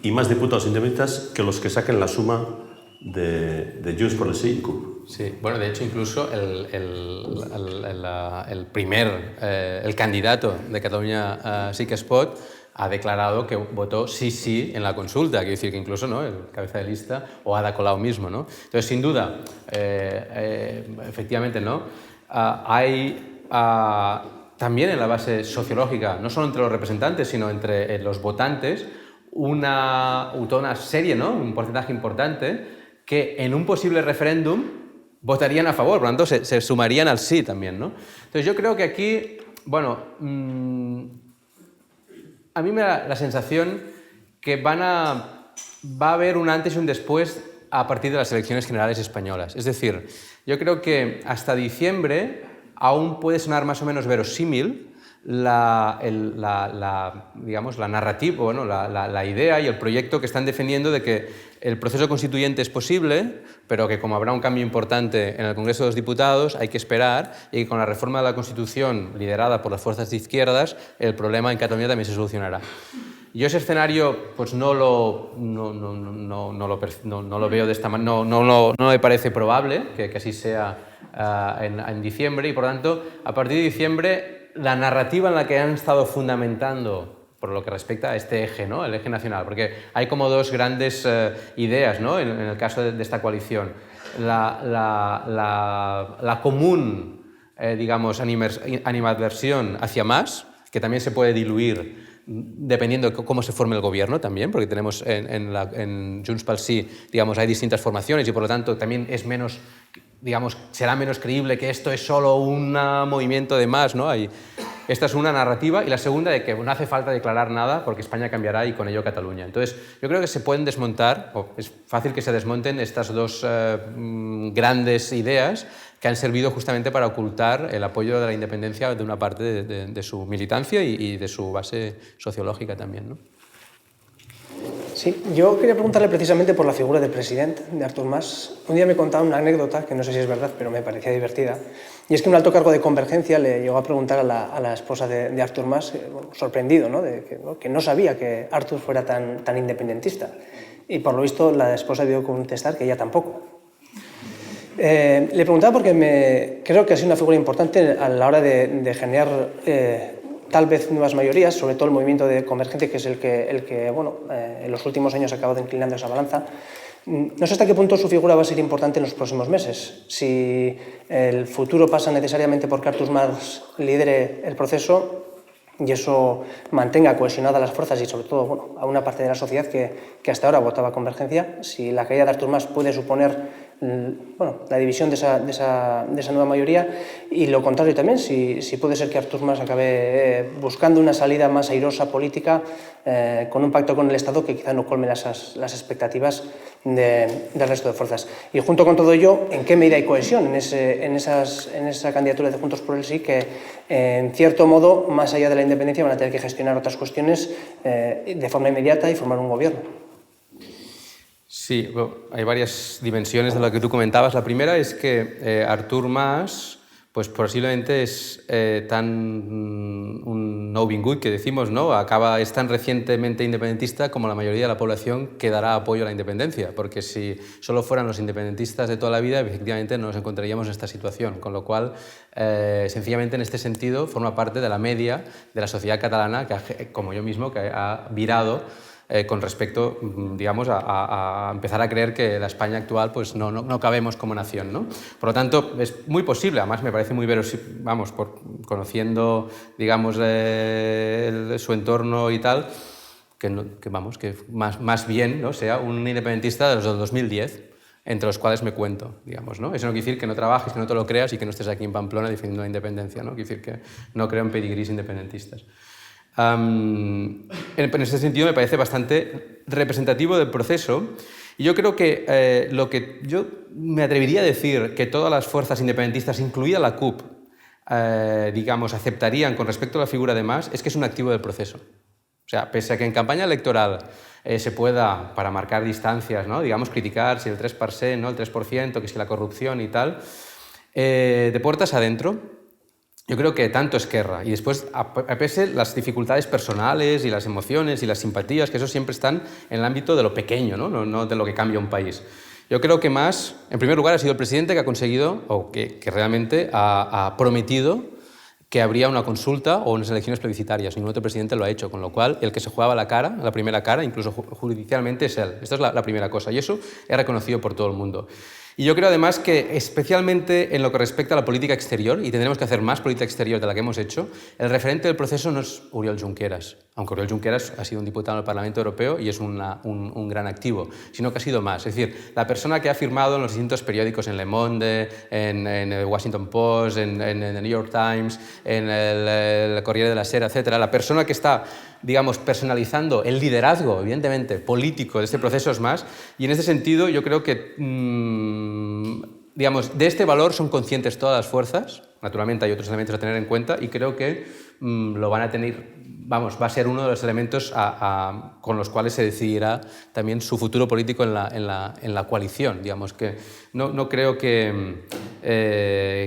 C: y más diputados independentistas que los que saquen la suma de Junts por el Sí y CUP.
B: Sí, bueno, de hecho, incluso el candidato de Catalunya Sí que es Pot ha declarado que votó sí en la consulta, quiere decir que incluso, ¿no?, el cabeza de lista, o Ada Colau mismo, ¿no? Entonces, sin duda, efectivamente, ¿no?, hay también en la base sociológica, no solo entre los representantes, sino entre los votantes, toda una serie, ¿no?, un porcentaje importante, que en un posible referéndum votarían a favor, por lo tanto se sumarían al sí también, ¿no? Entonces yo creo que aquí, bueno, a mí me da la sensación que va a haber un antes y un después a partir de las elecciones generales españolas. Es decir, yo creo que hasta diciembre aún puede sonar más o menos verosímil digamos, la narrativa, bueno, la idea y el proyecto que están defendiendo de que el proceso constituyente es posible, pero que como habrá un cambio importante en el Congreso de los Diputados, hay que esperar, y que con la reforma de la Constitución liderada por las fuerzas de izquierdas, el problema en Cataluña también se solucionará. Yo ese escenario pues no lo veo de esta manera, no me parece probable que así sea en diciembre, y por lo tanto, a partir de diciembre, la narrativa en la que han estado fundamentando por lo que respecta a este eje, ¿no? El eje nacional, porque hay como dos grandes ideas, ¿no? en el caso de esta coalición. La común, digamos, animadversión hacia más, que también se puede diluir dependiendo de cómo se forme el gobierno también, porque tenemos en Junts pel Sí, digamos, hay distintas formaciones y por lo tanto también es menos, digamos, será menos creíble que esto es solo un movimiento de más, ¿no? Esta es una narrativa, y la segunda de que no hace falta declarar nada porque España cambiará y con ello Cataluña. Entonces, yo creo que se pueden desmontar, o es fácil que se desmonten estas dos grandes ideas que han servido justamente para ocultar el apoyo de la independencia de una parte de su militancia y de su base sociológica también, ¿no?
D: Sí, yo quería preguntarle precisamente por la figura del presidente, de Artur Mas. Un día me contaba una anécdota, que no sé si es verdad, pero me parecía divertida, y es que un alto cargo de Convergencia le llegó a preguntar a la esposa de Artur Mas, bueno, sorprendido, ¿no? Que no sabía que Artur fuera tan independentista, y por lo visto la esposa dio con contestar que ella tampoco. Le preguntaba porque creo que ha sido una figura importante a la hora de generar tal vez nuevas mayorías, sobre todo el movimiento de Convergencia, que es el que bueno, en los últimos años ha acabado inclinando esa balanza. No sé hasta qué punto su figura va a ser importante en los próximos meses. Si el futuro pasa necesariamente porque Artur Mas lidere el proceso y eso mantenga cohesionadas las fuerzas y sobre todo, bueno, a una parte de la sociedad que hasta ahora votaba Convergencia, si la caída de Artur Mas puede suponer, bueno, la división de esa nueva mayoría, y lo contrario también, si puede ser que Artur Mas acabe buscando una salida más airosa política con un pacto con el Estado que quizá no colme las expectativas del resto de fuerzas. Y junto con todo ello, ¿en qué medida hay cohesión en esa candidatura de Juntos por el Sí, que en cierto modo, más allá de la independencia, van a tener que gestionar otras cuestiones de forma inmediata y formar un gobierno?
B: Sí, bueno, hay varias dimensiones de lo que tú comentabas. La primera es que Artur Mas, pues posiblemente es un no vingut, que decimos, ¿no? Es tan recientemente independentista como la mayoría de la población que dará apoyo a la independencia, porque si solo fueran los independentistas de toda la vida, efectivamente no nos encontraríamos en esta situación, con lo cual, sencillamente en este sentido, forma parte de la media de la sociedad catalana, como yo mismo, que ha virado con respecto, digamos, a empezar a creer que la España actual pues no cabemos como nación, ¿no? Por lo tanto, es muy posible, además me parece muy verosímil, vamos, conociendo, digamos, su entorno y tal, que más bien, ¿no?, sea un independentista de los del 2010, entre los cuales me cuento, digamos, ¿no? Eso no quiere decir que no trabajes, que no te lo creas y que no estés aquí en Pamplona defendiendo la independencia, ¿no? Quiere decir que no creo en pedigrís independentistas. En ese sentido me parece bastante representativo del proceso, y yo creo que lo que yo me atrevería a decir que todas las fuerzas independentistas, incluida la CUP, digamos, aceptarían con respecto a la figura de Mas, es que es un activo del proceso. O sea, pese a que en campaña electoral se pueda, para marcar distancias, ¿no?, digamos, criticar si el 3%, ¿no?, el 3%, que si la corrupción y tal, de puertas adentro, yo creo que tanto Esquerra y después, a pesar de las dificultades personales y las emociones y las simpatías, que eso siempre están en el ámbito de lo pequeño, no de lo que cambia un país. Yo creo que Mas, en primer lugar, ha sido el presidente que ha conseguido, o que realmente ha prometido que habría una consulta o unas elecciones plebiscitarias. Ningún otro presidente lo ha hecho, con lo cual el que se jugaba la primera cara, incluso judicialmente, es él. Esta es la primera cosa, y eso es reconocido por todo el mundo. Y yo creo además que, especialmente en lo que respecta a la política exterior, y tendremos que hacer más política exterior de la que hemos hecho, el referente del proceso no es Oriol Junqueras, aunque Oriol Junqueras ha sido un diputado del Parlamento Europeo y es un gran activo, sino que ha sido más. Es decir, la persona que ha firmado en los distintos periódicos, en Le Monde, en el Washington Post, en el New York Times, en el Corriere della Sera, etc., la persona que está, digamos, personalizando el liderazgo, evidentemente, político de este proceso es Mas, y en este sentido yo creo que, digamos, de este valor son conscientes todas las fuerzas, Naturalmente hay otros elementos a tener en cuenta y creo que lo van a tener, vamos, va a ser uno de los elementos con los cuales se decidirá también su futuro político en la coalición. Digamos que no creo que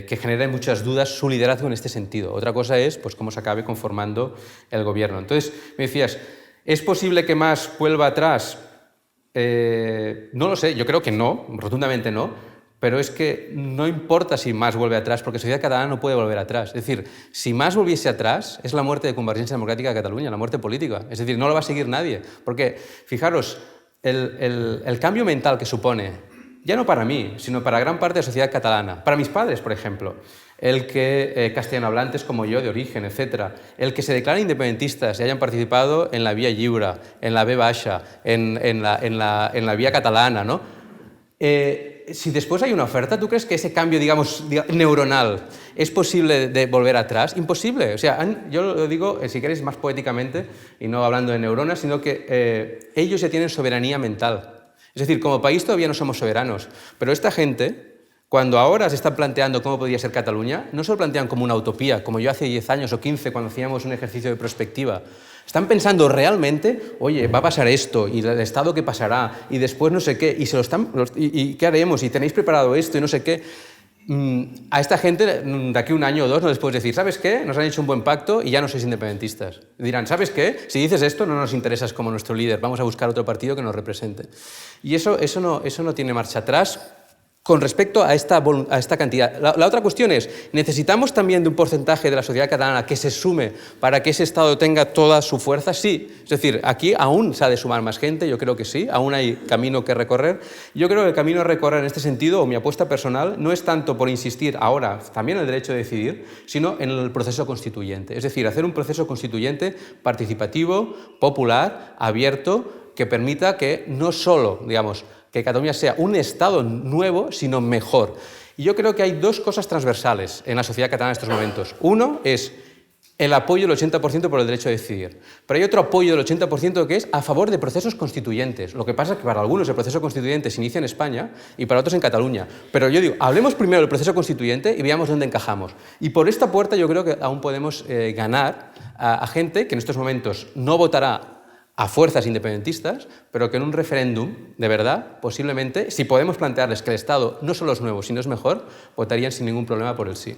B: genere muchas dudas su liderazgo en este sentido. Otra cosa es pues, cómo se acabe conformando el gobierno. Entonces, me decías, ¿es posible que Mas vuelva atrás? No lo sé, yo creo que no, rotundamente no. Pero es que no importa si Mas vuelve atrás, porque la sociedad catalana no puede volver atrás. Es decir, si Mas volviese atrás, es la muerte de Convergencia Democrática de Cataluña, la muerte política. Es decir, no lo va a seguir nadie. Porque, fijaros, el cambio mental que supone, ya no para mí, sino para gran parte de la sociedad catalana, para mis padres, por ejemplo, el que castellanohablantes como yo, de origen, etc., el que se declaren independentistas y hayan participado en la Via Lliure, en la B Baixa, en la Vía Catalana, ¿no? Si después hay una oferta, ¿tú crees que ese cambio, digamos, neuronal es posible de volver atrás? Imposible. O sea, yo lo digo, si queréis, más poéticamente, y no hablando de neuronas, sino que ellos ya tienen soberanía mental. Es decir, como país todavía no somos soberanos, pero esta gente, cuando ahora se están planteando cómo podría ser Cataluña, no se lo plantean como una utopía, como yo hace 10 años o 15, cuando hacíamos un ejercicio de prospectiva. Están pensando realmente, oye, va a pasar esto, y el Estado qué pasará, y después no sé qué, y qué haremos, y tenéis preparado esto, y no sé qué. A esta gente, de aquí un año o dos, no les puedes decir, ¿sabes qué? Nos han hecho un buen pacto y ya no sois independentistas. Dirán, ¿sabes qué? Si dices esto, no nos interesas como nuestro líder, vamos a buscar otro partido que nos represente. Y eso no tiene marcha atrás. Con respecto a esta cantidad. La otra cuestión es, ¿necesitamos también de un porcentaje de la sociedad catalana que se sume para que ese Estado tenga toda su fuerza? Sí. Es decir, aquí aún se ha de sumar más gente, yo creo que sí, aún hay camino que recorrer. Yo creo que el camino a recorrer en este sentido, o mi apuesta personal, no es tanto por insistir ahora también en el derecho de decidir, sino en el proceso constituyente. Es decir, hacer un proceso constituyente participativo, popular, abierto, que permita que no solo, digamos, que Cataluña sea un Estado nuevo, sino mejor. Y yo creo que hay dos cosas transversales en la sociedad catalana en estos momentos. Uno es el apoyo del 80% por el derecho a decidir. Pero hay otro apoyo del 80% que es a favor de procesos constituyentes. Lo que pasa es que para algunos el proceso constituyente se inicia en España y para otros en Cataluña. Pero yo digo, hablemos primero del proceso constituyente y veamos dónde encajamos. Y por esta puerta yo creo que aún podemos ganar a gente que en estos momentos no votará a fuerzas independentistas, pero que en un referéndum, de verdad, posiblemente, si podemos plantearles que el Estado no solo es nuevo, sino es mejor, votarían sin ningún problema por el sí.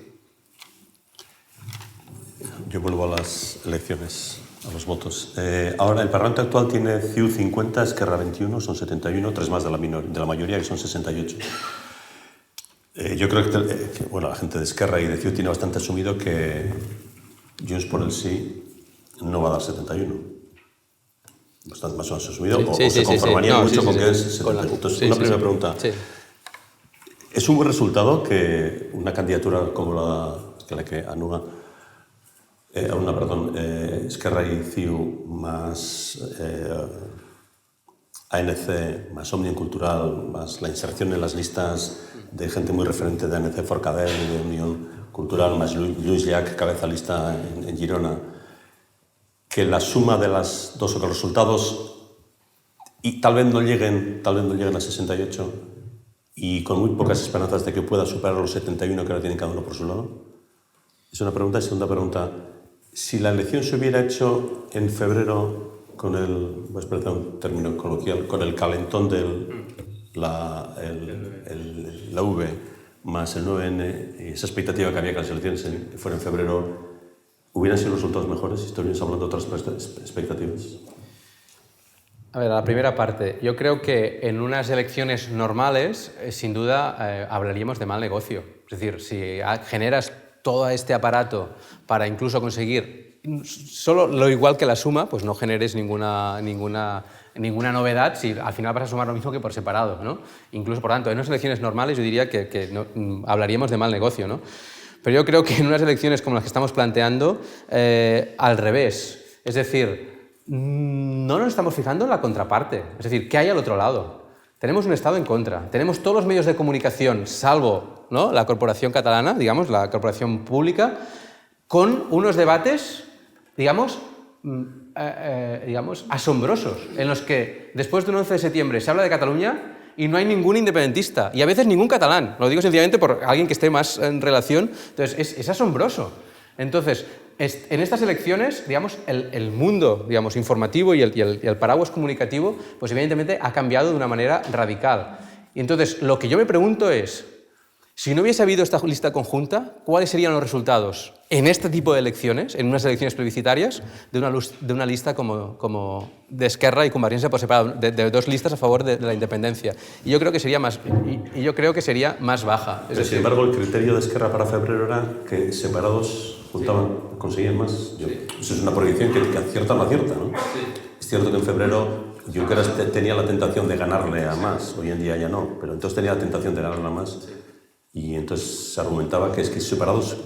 C: Yo vuelvo a las elecciones, a los votos. Ahora, el Parlamento actual tiene CiU 50, Esquerra 21, son 71, tres más de la mayoría, que son 68. Yo creo que bueno, la gente de Esquerra y de CiU tiene bastante asumido que Junts por el sí no va a dar 71. Bastante más o menos asumido, o se conformaría mucho con que es 70. Entonces, una primera pregunta.
B: Sí.
C: ¿Es un buen resultado que una candidatura como la que aúna Esquerra y CiU más ANC, más Òmnium Cultural, más la inserción en las listas de gente muy referente de ANC Forcadell y de Unión Cultural, más Lluís Llach, cabeza lista en Girona, que la suma de las dos otros resultados y tal vez no lleguen a 68 y con muy pocas esperanzas de que pueda superar los 71 que ahora tienen cada uno por su lado? Es una pregunta. Y segunda pregunta, si la elección se hubiera hecho en febrero con voy a esperar un término coloquial, con el calentón de la V más el 9N y esa expectativa que había que las elecciones fueran en febrero, ¿hubieran sido los resultados mejores si estuviéramos hablando de otras expectativas?
B: A ver, la primera parte. Yo creo que en unas elecciones normales, sin duda, hablaríamos de mal negocio. Es decir, si generas todo este aparato para incluso conseguir solo lo igual que la suma, pues no generes ninguna novedad si al final vas a sumar lo mismo que por separado, ¿no? Incluso, por tanto, en unas elecciones normales yo diría que no, hablaríamos de mal negocio, ¿no? Pero yo creo que en unas elecciones como las que estamos planteando, al revés. Es decir, no nos estamos fijando en la contraparte. Es decir, ¿qué hay al otro lado? Tenemos un Estado en contra. Tenemos todos los medios de comunicación, salvo, ¿no?, la corporación catalana, digamos, la corporación pública, con unos debates, digamos, asombrosos, en los que después del 11 de septiembre se habla de Cataluña y no hay ningún independentista, y a veces ningún catalán. Lo digo sencillamente por alguien que esté más en relación. Entonces, es asombroso. Entonces, en estas elecciones, digamos, el mundo, digamos, informativo y el paraguas comunicativo, pues evidentemente ha cambiado de una manera radical. Y entonces, lo que yo me pregunto es, si no hubiese habido esta lista conjunta, ¿cuáles serían los resultados en este tipo de elecciones, en unas elecciones plebiscitarias, de una lista como de Esquerra y Convergència por separado, de dos listas a favor de la independencia? Y yo creo que sería más baja.
C: Pero, sin embargo, el criterio de Esquerra para febrero era que separados conseguían más. Eso es una proyección que acierta o no acierta, ¿no? Sí. Es cierto que en febrero Junqueras tenía la tentación de ganarle a Mas, hoy en día ya no, pero entonces tenía la tentación de ganarle a Mas. Y entonces se argumentaba que es que separados,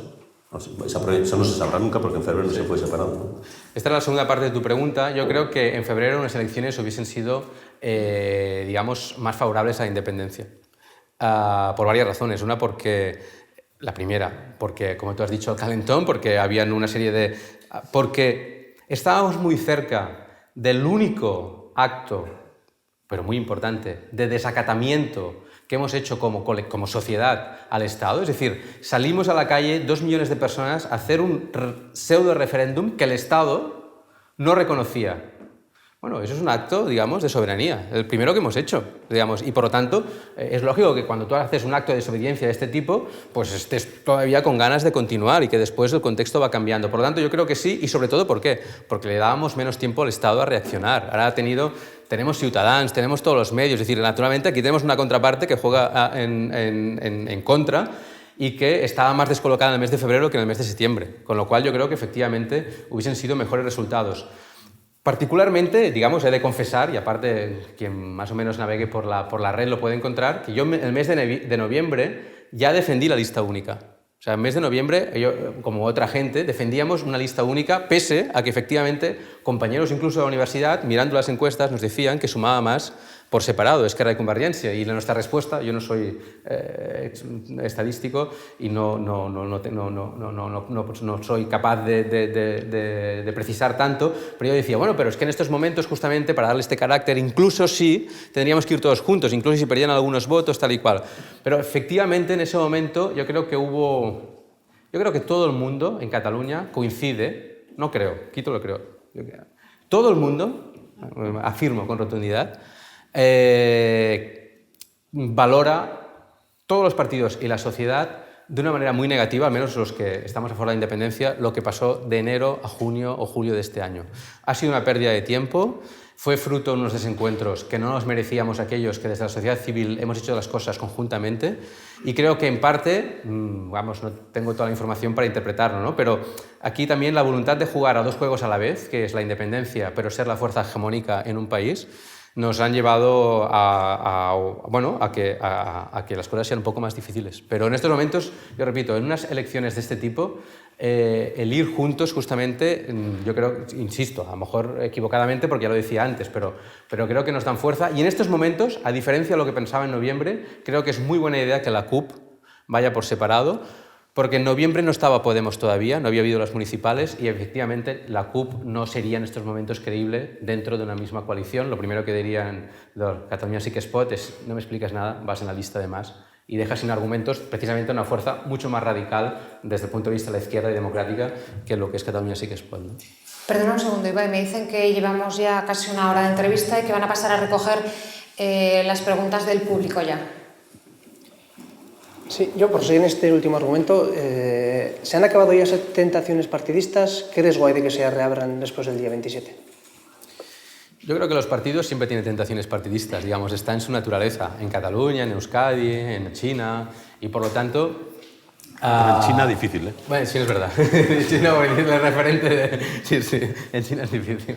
C: eso no se sabrá nunca porque en febrero no se fue separado, ¿no?
B: Esta es la segunda parte de tu pregunta. Yo creo que en febrero unas elecciones hubiesen sido, digamos, más favorables a la independencia. Por varias razones. Una, la primera, porque, como tú has dicho, el calentón, porque habían una serie de... Porque estábamos muy cerca del único acto, pero muy importante, de desacatamiento que hemos hecho como sociedad al Estado. Es decir, salimos a la calle 2 millones de personas a hacer un pseudo-referéndum que el Estado no reconocía. Bueno, eso es un acto, digamos, de soberanía, el primero que hemos hecho, digamos, y por lo tanto es lógico que cuando tú haces un acto de desobediencia de este tipo, pues estés todavía con ganas de continuar y que después el contexto va cambiando. Por lo tanto, yo creo que sí, y sobre todo, ¿por qué? Porque le dábamos menos tiempo al Estado a reaccionar. Ahora tenemos Ciutadans, tenemos todos los medios, es decir, naturalmente aquí tenemos una contraparte que juega en contra y que estaba más descolocada en el mes de febrero que en el mes de septiembre, con lo cual yo creo que efectivamente hubiesen sido mejores resultados. Particularmente, digamos, he de confesar, y aparte quien más o menos navegue por la red lo puede encontrar, que yo en el mes de noviembre ya defendí la lista única. O sea, en el mes de noviembre, yo, como otra gente, defendíamos una lista única, pese a que efectivamente compañeros incluso de la universidad, mirando las encuestas, nos decían que sumaba más por separado Esquerra y Convergència. Y nuestra respuesta, yo no soy estadístico y no soy capaz de precisar tanto, pero yo decía, bueno, pero es que en estos momentos, justamente para darle este carácter, incluso sí, tendríamos que ir todos juntos, incluso si perdían algunos votos, tal y cual. Pero efectivamente en ese momento yo creo que todo el mundo en Cataluña coincide, no creo, quito lo creo, todo el mundo, afirmo con rotundidad, valora todos los partidos y la sociedad de una manera muy negativa, al menos los que estamos a favor de la independencia, lo que pasó de enero a junio o julio de este año. Ha sido una pérdida de tiempo, fue fruto de unos desencuentros que no nos merecíamos aquellos que desde la sociedad civil hemos hecho las cosas conjuntamente, y creo que en parte, vamos, no tengo toda la información para interpretarlo, ¿no? Pero aquí también la voluntad de jugar a dos juegos a la vez, que es la independencia, pero ser la fuerza hegemónica en un país, nos han llevado a que las cosas sean un poco más difíciles. Pero en estos momentos, yo repito, en unas elecciones de este tipo, el ir juntos justamente, yo creo, insisto, a lo mejor equivocadamente porque ya lo decía antes, pero creo que nos dan fuerza. Y en estos momentos, a diferencia de lo que pensaba en noviembre, creo que es muy buena idea que la CUP vaya por separado, porque en noviembre no estaba Podemos todavía, no había habido las municipales y efectivamente la CUP no sería en estos momentos creíble dentro de una misma coalición. Lo primero que dirían los Catalunya Sí que es pot es no me explicas nada, vas en la lista de Mas y dejas sin argumentos precisamente una fuerza mucho más radical desde el punto de vista de la izquierda y democrática que lo que es Catalunya Sí que es pot, ¿no?
A: Perdona un segundo, Ibai, me dicen que llevamos ya casi una hora de entrevista y que van a pasar a recoger las preguntas del público ya.
D: Sí, yo por seguir en este último argumento, ¿se han acabado ya esas tentaciones partidistas? ¿Qué riesgo hay de que se reabran después del día 27?
B: Yo creo que los partidos siempre tienen tentaciones partidistas, digamos, está en su naturaleza, en Cataluña, en Euskadi, en China, y por lo tanto...
C: En China difícil, ¿eh?
B: Bueno, sí, es verdad. En China, porque es el referente de... Sí, en China es difícil.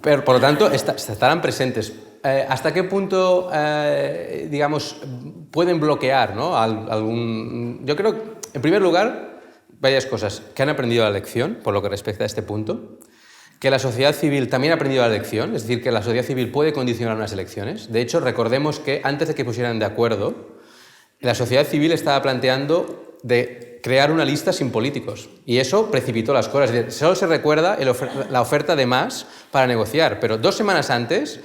B: Pero, por lo tanto, estarán presentes. ¿Hasta qué punto, digamos, pueden bloquear, ¿no? Yo creo, en primer lugar, varias cosas. Que han aprendido la lección, por lo que respecta a este punto. Que la sociedad civil también ha aprendido la lección, es decir, que la sociedad civil puede condicionar unas elecciones. De hecho, recordemos que antes de que pusieran de acuerdo, la sociedad civil estaba planteando de crear una lista sin políticos. Y eso precipitó las cosas. Es decir, solo se recuerda la oferta de Mas para negociar, pero 2 semanas antes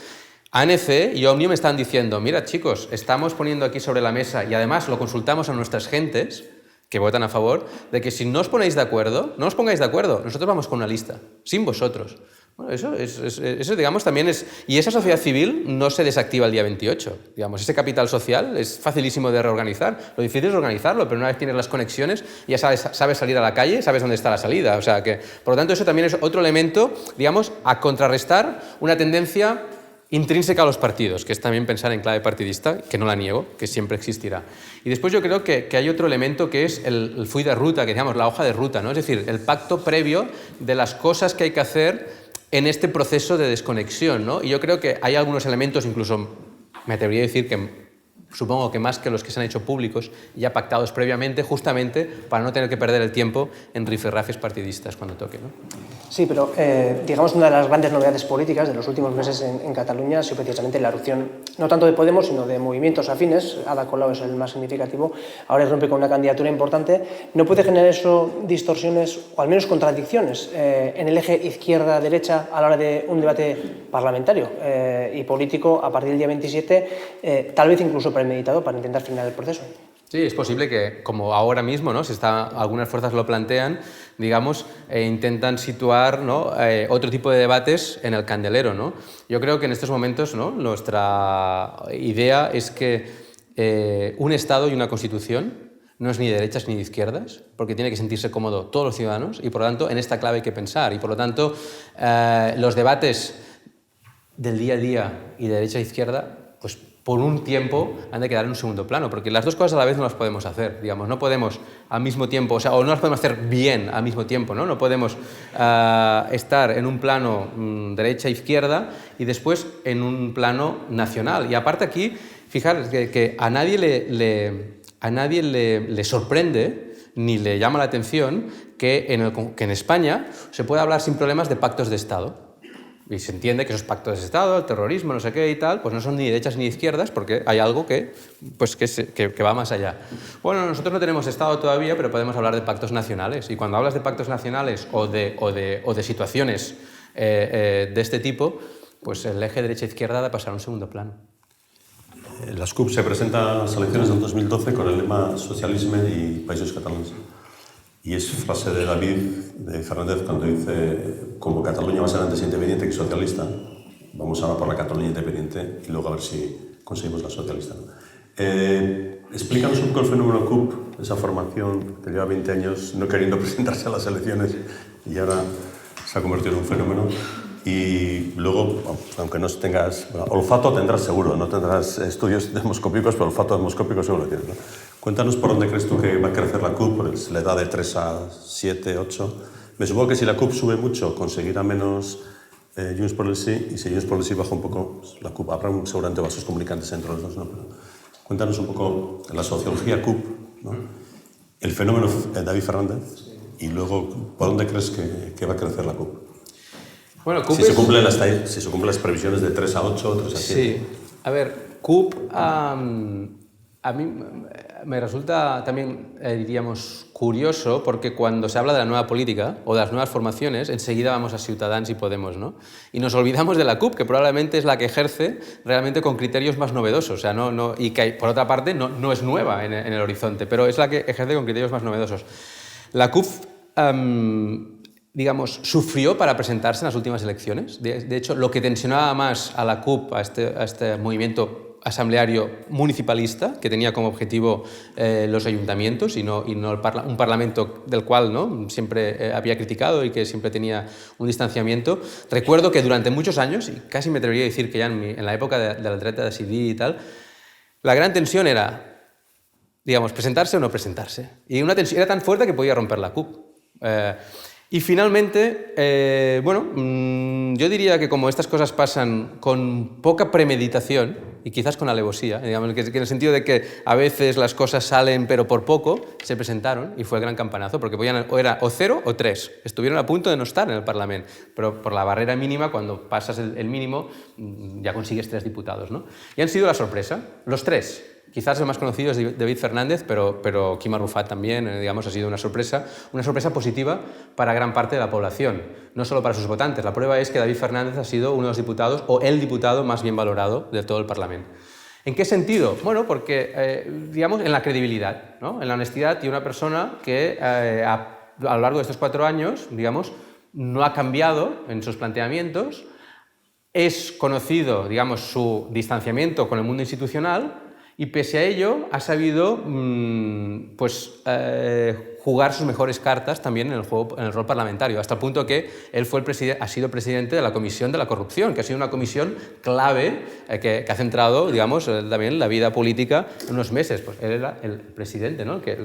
B: ANC y Òmnium están diciendo, mira chicos, estamos poniendo aquí sobre la mesa y además lo consultamos a nuestras gentes que votan a favor, de que si no os ponéis de acuerdo, no os pongáis de acuerdo, nosotros vamos con una lista, sin vosotros. Bueno, eso digamos, también es... Y esa sociedad civil no se desactiva el día 28. Digamos, ese capital social es facilísimo de reorganizar. Lo difícil es organizarlo, pero una vez tienes las conexiones, ya sabes salir a la calle, sabes dónde está la salida. O sea que, por lo tanto, eso también es otro elemento, digamos, a contrarrestar una tendencia intrínseca a los partidos, que es también pensar en clave partidista, que no la niego, que siempre existirá. Y después yo creo que hay otro elemento que es el full de ruta, que digamos la hoja de ruta, ¿no? Es decir, el pacto previo de las cosas que hay que hacer en este proceso de desconexión, ¿no? Y yo creo que hay algunos elementos, incluso me atrevería a decir que supongo que más que los que se han hecho públicos, ya pactados previamente, justamente para no tener que perder el tiempo en rifirrafes partidistas cuando toque, ¿no?
D: Sí, pero digamos una de las grandes novedades políticas de los últimos meses en Cataluña ha sido precisamente la erupción, no tanto de Podemos, sino de movimientos afines. Ada Colau es el más significativo. Ahora rompe con una candidatura importante. ¿No puede generar eso distorsiones o al menos contradicciones en el eje izquierda-derecha a la hora de un debate parlamentario y político a partir del día 27, tal vez incluso premeditado para intentar frenar el proceso?
B: Sí, es posible que, como ahora mismo, ¿no? Algunas fuerzas lo plantean, digamos, intentan situar, ¿no? Otro tipo de debates en el candelero, ¿no? Yo creo que en estos momentos, ¿no? Nuestra idea es que un Estado y una Constitución no es ni de derechas ni de izquierdas, porque tiene que sentirse cómodo todos los ciudadanos y, por lo tanto, en esta clave hay que pensar. Y, por lo tanto, los debates del día a día y de derecha a izquierda, pues por un tiempo han de quedar en un segundo plano, porque las dos cosas a la vez no las podemos hacer, digamos, no podemos al mismo tiempo, o no las podemos hacer bien al mismo tiempo, ¿no? No podemos estar en un plano derecha-izquierda y después en un plano nacional. Y aparte aquí, fijaros que a nadie le sorprende ni le llama la atención que en España se pueda hablar sin problemas de pactos de Estado. Y se entiende que esos pactos de Estado, el terrorismo, no sé qué y tal, pues no son ni derechas ni izquierdas, porque hay algo que va más allá. Bueno, nosotros no tenemos Estado todavía, pero podemos hablar de pactos nacionales. Y cuando hablas de pactos nacionales o de situaciones de este tipo, pues el eje derecha-izquierda ha de pasar a un segundo plano.
C: Las CUP se presentan a las elecciones del 2012 con el lema Socialisme y Països Catalans. Y es frase de David Fernández cuando dice, como Cataluña va a ser antes independiente que socialista, vamos ahora por la Cataluña independiente y luego a ver si conseguimos la socialista. Explícanos un poco el fenómeno CUP, esa formación que lleva 20 años no queriendo presentarse a las elecciones y ahora se ha convertido en un fenómeno. Y luego, aunque no tengas... Bueno, olfato tendrás seguro, no tendrás estudios demoscópicos, pero olfato demoscópico seguro lo tienes, ¿no? Cuéntanos por dónde crees tú que va a crecer la CUP, pues la edad de 3 a 7, 8. Me supongo que si la CUP sube mucho, conseguirá menos Junts por el Sí, y si Junts por el Sí baja un poco, la CUP habrá seguramente vasos comunicantes entre los dos, ¿no? Pero cuéntanos un poco la sociología CUP, ¿no? El fenómeno David Fernández, y luego por dónde crees que va a crecer la CUP.
B: Bueno, CUP
C: si se cumplen las previsiones de 3 a 8, 3 a 7.
B: Sí. A ver, CUP a mí me resulta también, diríamos, curioso, porque cuando se habla de la nueva política o de las nuevas formaciones, enseguida vamos a Ciutadans y Podemos, ¿no? Y nos olvidamos de la CUP, que probablemente es la que ejerce realmente con criterios más novedosos. O sea, y que, por otra parte, no es nueva en el horizonte, pero es la que ejerce con criterios más novedosos. La CUP... digamos, sufrió para presentarse en las últimas elecciones. De hecho, lo que tensionaba más a la CUP, a este movimiento asambleario municipalista, que tenía como objetivo los ayuntamientos y no un parlamento del cual, ¿no? Siempre había criticado y que siempre tenía un distanciamiento. Recuerdo que durante muchos años, y casi me atrevería a decir que ya en la época de la dreta de Decidí y tal, la gran tensión era, digamos, presentarse o no presentarse. Y una tensión era tan fuerte que podía romper la CUP. Y finalmente, yo diría que como estas cosas pasan con poca premeditación y quizás con alevosía, digamos, que en el sentido de que a veces las cosas salen pero por poco, se presentaron y fue el gran campanazo, porque era o 0 o 3. Estuvieron a punto de no estar en el Parlamento, pero por la barrera mínima, cuando pasas el mínimo, ya consigues 3 diputados, ¿no? Y han sido la sorpresa, los 3. Quizás el más conocido es David Fernández, pero Quim Arrufat también, digamos, ha sido una sorpresa positiva para gran parte de la población, no solo para sus votantes. La prueba es que David Fernández ha sido uno de los diputados, o el diputado más bien valorado de todo el Parlamento. ¿En qué sentido? Bueno, porque, digamos, en la credibilidad, ¿no? En la honestidad, y una persona que a lo largo de estos 4 años, digamos, no ha cambiado en sus planteamientos, es conocido, digamos, su distanciamiento con el mundo institucional, y pese a ello ha sabido jugar sus mejores cartas también en el rol parlamentario, hasta el punto que él ha sido presidente de la Comisión de la Corrupción, que ha sido una comisión clave que ha centrado, digamos, también la vida política en unos meses. Pues él era el presidente, ¿no? que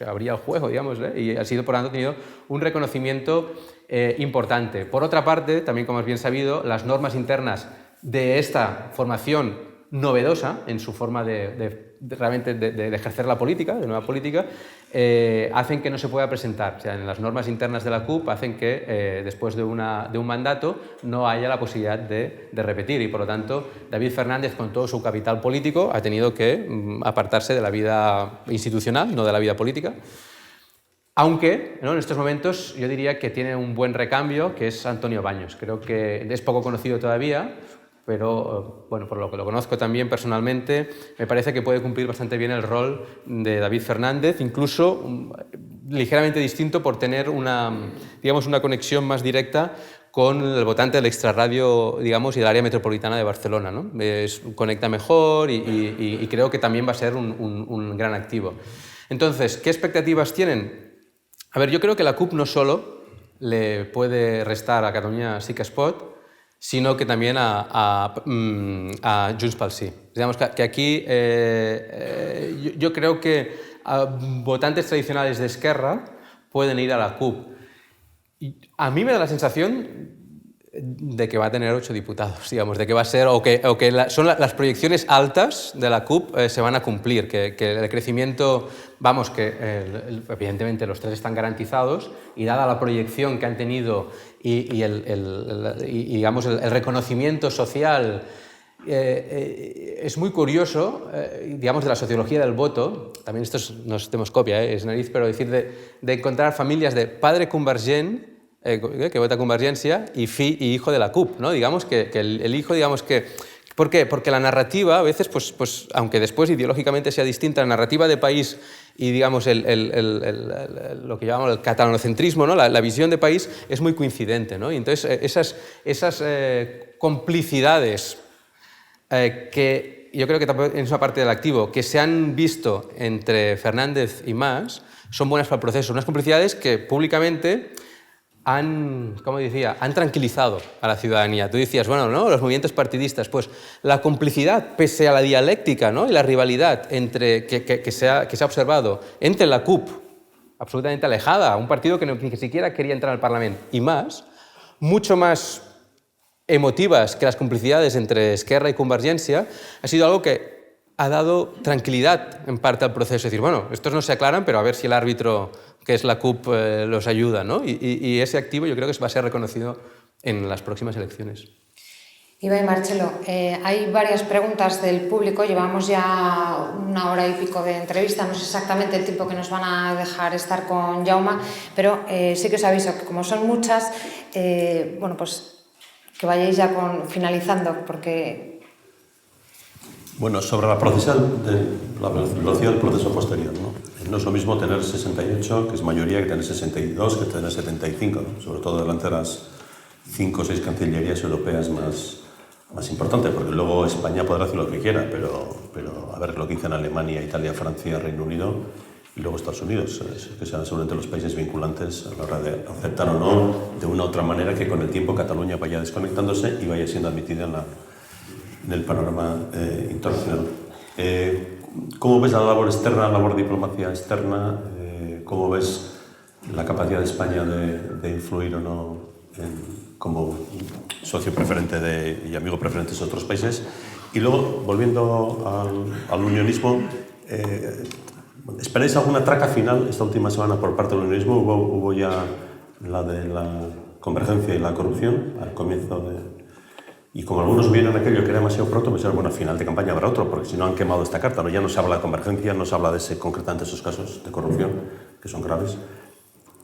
B: abría el juego, digamos, y ha sido, por lo tanto, tenido un reconocimiento importante. Por otra parte, también, como es bien sabido, las normas internas de esta formación novedosa en su forma de ejercer la política, de nueva política, hacen que no se pueda presentar. O sea, en las normas internas de la CUP hacen que después de un mandato no haya la posibilidad de repetir, y por lo tanto David Fernández, con todo su capital político, ha tenido que apartarse de la vida institucional, no de la vida política. Aunque, ¿no?, en estos momentos yo diría que tiene un buen recambio, que es Antonio Baños. Creo que es poco conocido todavía, pero bueno, por lo que lo conozco también personalmente, me parece que puede cumplir bastante bien el rol de David Fernández, incluso ligeramente distinto por tener una conexión más directa con el votante del extrarradio, digamos, y del área metropolitana de Barcelona, ¿no? Conecta mejor y creo que también va a ser un gran activo. Entonces, ¿qué expectativas tienen? A ver, yo creo que la CUP no solo le puede restar a Catalunya Sí que es pot, sino que también a Junts pel Sí. Digamos que aquí yo creo que votantes tradicionales de Esquerra pueden ir a la CUP. Y a mí me da la sensación de que va a tener 8 diputados, digamos, de que va a ser, son las proyecciones altas de la CUP se van a cumplir, que el crecimiento, vamos, que evidentemente los 3 están garantizados, y dada la proyección que han tenido y digamos, el reconocimiento social, es muy curioso, digamos, de la sociología del voto, también esto no es demoscopia, es nariz, pero decir de encontrar familias de padre convergent, que vota Convergència, y hijo de la CUP, ¿no? Digamos que el hijo, digamos que... ¿Por qué? Porque la narrativa, a veces, pues aunque después ideológicamente sea distinta, la narrativa de país y, digamos, lo que llamamos el catalanocentrismo, ¿no? La visión de país es muy coincidente, ¿no? Y entonces esas complicidades que yo creo que también en esa parte del activo, que se han visto entre Fernández y Mas, son buenas para el proceso. Unas complicidades que públicamente han tranquilizado a la ciudadanía. Tú decías, bueno, ¿no?, los movimientos partidistas. Pues la complicidad, pese a la dialéctica, ¿no?, y la rivalidad que se ha observado entre la CUP, absolutamente alejada, un partido que ni siquiera quería entrar al Parlamento, y Mas, mucho más emotivas que las complicidades entre Esquerra y Convergència, ha sido algo que ha dado tranquilidad en parte al proceso. Es decir, bueno, estos no se aclaran, pero a ver si el árbitro, que es la CUP, los ayuda, ¿no? Y ese activo yo creo que va a ser reconocido en las próximas elecciones.
A: Iba y Marcelo, hay varias preguntas del público, llevamos ya 1 hora y pico de entrevista, no sé exactamente el tiempo que nos van a dejar estar con Jaume, pero sí que os aviso que como son muchas, bueno, pues que vayáis ya finalizando, porque...
C: Bueno, sobre la velocidad del proceso posterior, ¿no? No es lo mismo tener 68, que es mayoría, que tener 62, que tener 75, ¿no? Sobre todo delante de las 5 o 6 cancillerías europeas más importantes, porque luego España podrá hacer lo que quiera, pero a ver lo que dicen Alemania, Italia, Francia, Reino Unido y luego Estados Unidos, que serán seguramente los países vinculantes a la hora de aceptar o no, de una u otra manera, que con el tiempo Cataluña vaya desconectándose y vaya siendo admitida en el panorama internacional. ¿Cómo ves la labor externa, la labor de diplomacia externa? ¿Cómo ves la capacidad de España de influir o no como socio preferente y amigo preferente de otros países? Y luego, volviendo al unionismo, ¿esperáis alguna traca final esta última semana por parte del unionismo? Hubo ya la de la convergencia y la corrupción al comienzo Y como algunos vieron aquello que era demasiado pronto, me dijeron, bueno, al final de campaña habrá otro, porque si no han quemado esta carta, ¿no? Ya no se habla de convergencia, no se habla de concretamente esos casos de corrupción, que son graves.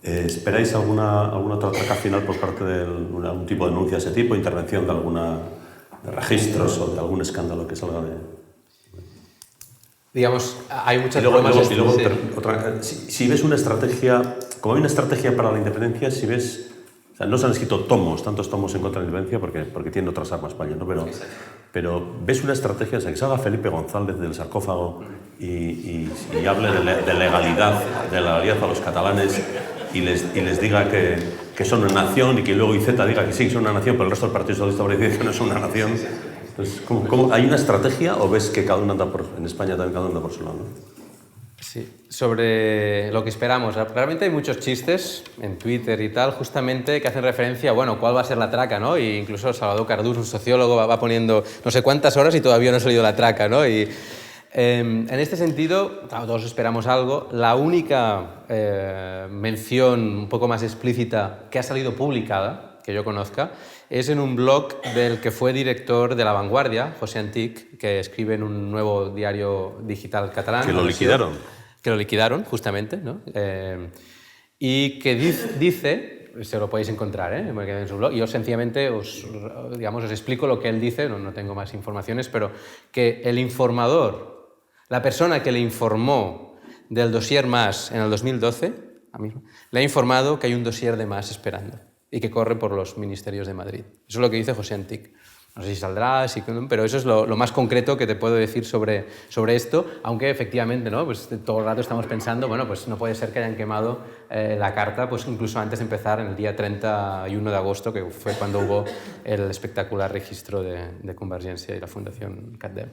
C: ¿Esperáis alguna otra ataque final por parte de algún tipo de denuncia de ese tipo, intervención de registros o de algún escándalo que salga de...?
B: Digamos, hay muchas
C: pruebas.
B: Sí.
C: Si ves una estrategia, como hay una estrategia para la independencia, si ves... O sea, no se han escrito tantos tomos en contra de la independencia porque tienen otras armas para ello, ¿no? Pero ves una estrategia, o sea, que salga Felipe González del sarcófago y hable de legalidad a los catalanes y les diga que son una nación y que luego Iceta diga que sí, son una nación, pero el resto del Partido Socialista Obrero dice que no son una nación. Entonces, ¿hay una estrategia o ves que cada uno anda en España también cada uno anda por su lado, ¿no?
B: Sí, sobre lo que esperamos. Realmente hay muchos chistes en Twitter y tal, justamente que hacen referencia a, bueno, cuál va a ser la traca, ¿no? Y incluso Salvador Cardús, un sociólogo, va poniendo no sé cuántas horas y todavía no ha salido la traca, ¿no? Y en este sentido, claro, todos esperamos algo. La única mención un poco más explícita que ha salido publicada, que yo conozca, es en un blog del que fue director de La Vanguardia, José Antic, que escribe en un nuevo diario digital catalán.
C: Que lo liquidaron.
B: Que lo liquidaron, justamente, ¿no? Y que dice, se lo podéis encontrar, en su blog, y yo sencillamente os explico lo que él dice, no tengo más informaciones, pero que el informador, la persona que le informó del dossier Mas en el 2012, le ha informado que hay un dossier de Mas esperando y que corre por los ministerios de Madrid. Eso es lo que dice José Antic. No sé si saldrá, pero eso es lo más concreto que te puedo decir sobre esto, aunque efectivamente, ¿no? Pues todo el rato estamos pensando, bueno, pues no puede ser que hayan quemado la carta pues incluso antes de empezar, en el día 31 de agosto, que fue cuando hubo el espectacular registro de Convergencia y la Fundación CatDem.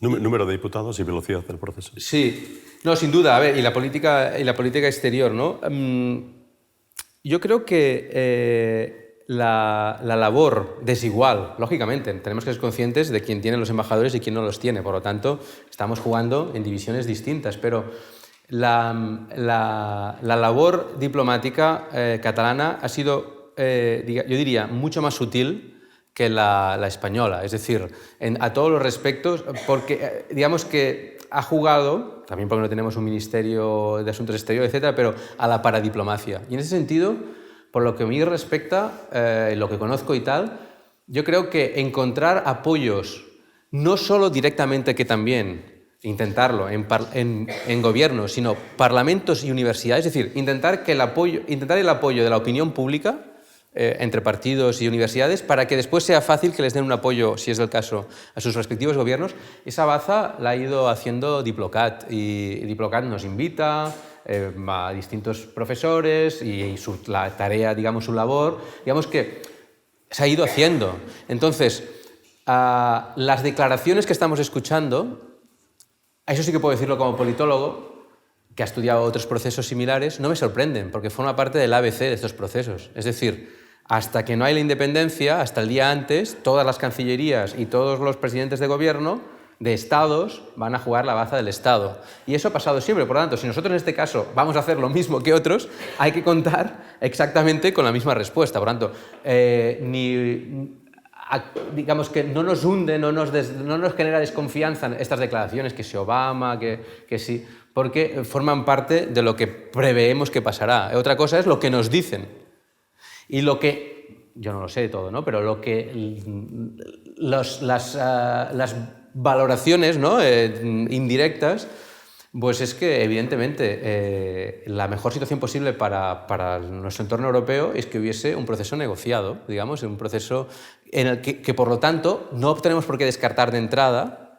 C: Número de diputados y velocidad del proceso.
B: Sí, no, sin duda. A ver, y la política exterior, ¿no? Yo creo que la labor desigual, lógicamente, tenemos que ser conscientes de quién tiene los embajadores y quién no los tiene. Por lo tanto, estamos jugando en divisiones distintas, pero la labor diplomática catalana ha sido, yo diría, mucho más sutil que la española, es decir, a todos los respectos, porque digamos que ha jugado, también porque no tenemos un ministerio de Asuntos Exteriores, etcétera, pero a la paradiplomacia. Y en ese sentido, por lo que a mí respecta, lo que conozco y tal, yo creo que encontrar apoyos, no solo directamente, que también intentarlo en gobiernos, sino parlamentos y universidades, es decir, intentar el apoyo de la opinión pública entre partidos y universidades para que después sea fácil que les den un apoyo, si es el caso, a sus respectivos gobiernos. Esa baza la ha ido haciendo Diplocat, y Diplocat nos invita a distintos profesores y la tarea, digamos, su labor, digamos que se ha ido haciendo. Entonces, las declaraciones que estamos escuchando, eso sí que puedo decirlo como politólogo, que ha estudiado otros procesos similares, no me sorprenden, porque forma parte del ABC de estos procesos. Es decir, hasta que no hay la independencia, hasta el día antes, todas las cancillerías y todos los presidentes de gobierno de estados van a jugar la baza del Estado. Y eso ha pasado siempre. Por lo tanto, si nosotros en este caso vamos a hacer lo mismo que otros, hay que contar exactamente con la misma respuesta. Por lo tanto, digamos que no nos hunde, no nos genera desconfianza estas declaraciones, que si Obama, que sí, porque forman parte de lo que preveemos que pasará. Otra cosa es lo que nos dicen. Y lo que, yo no lo sé todo, ¿no? Pero lo que las valoraciones, ¿no? Indirectas, pues es que evidentemente la mejor situación posible para nuestro entorno europeo es que hubiese un proceso negociado, digamos, un proceso en el que por lo tanto no tenemos por qué descartar de entrada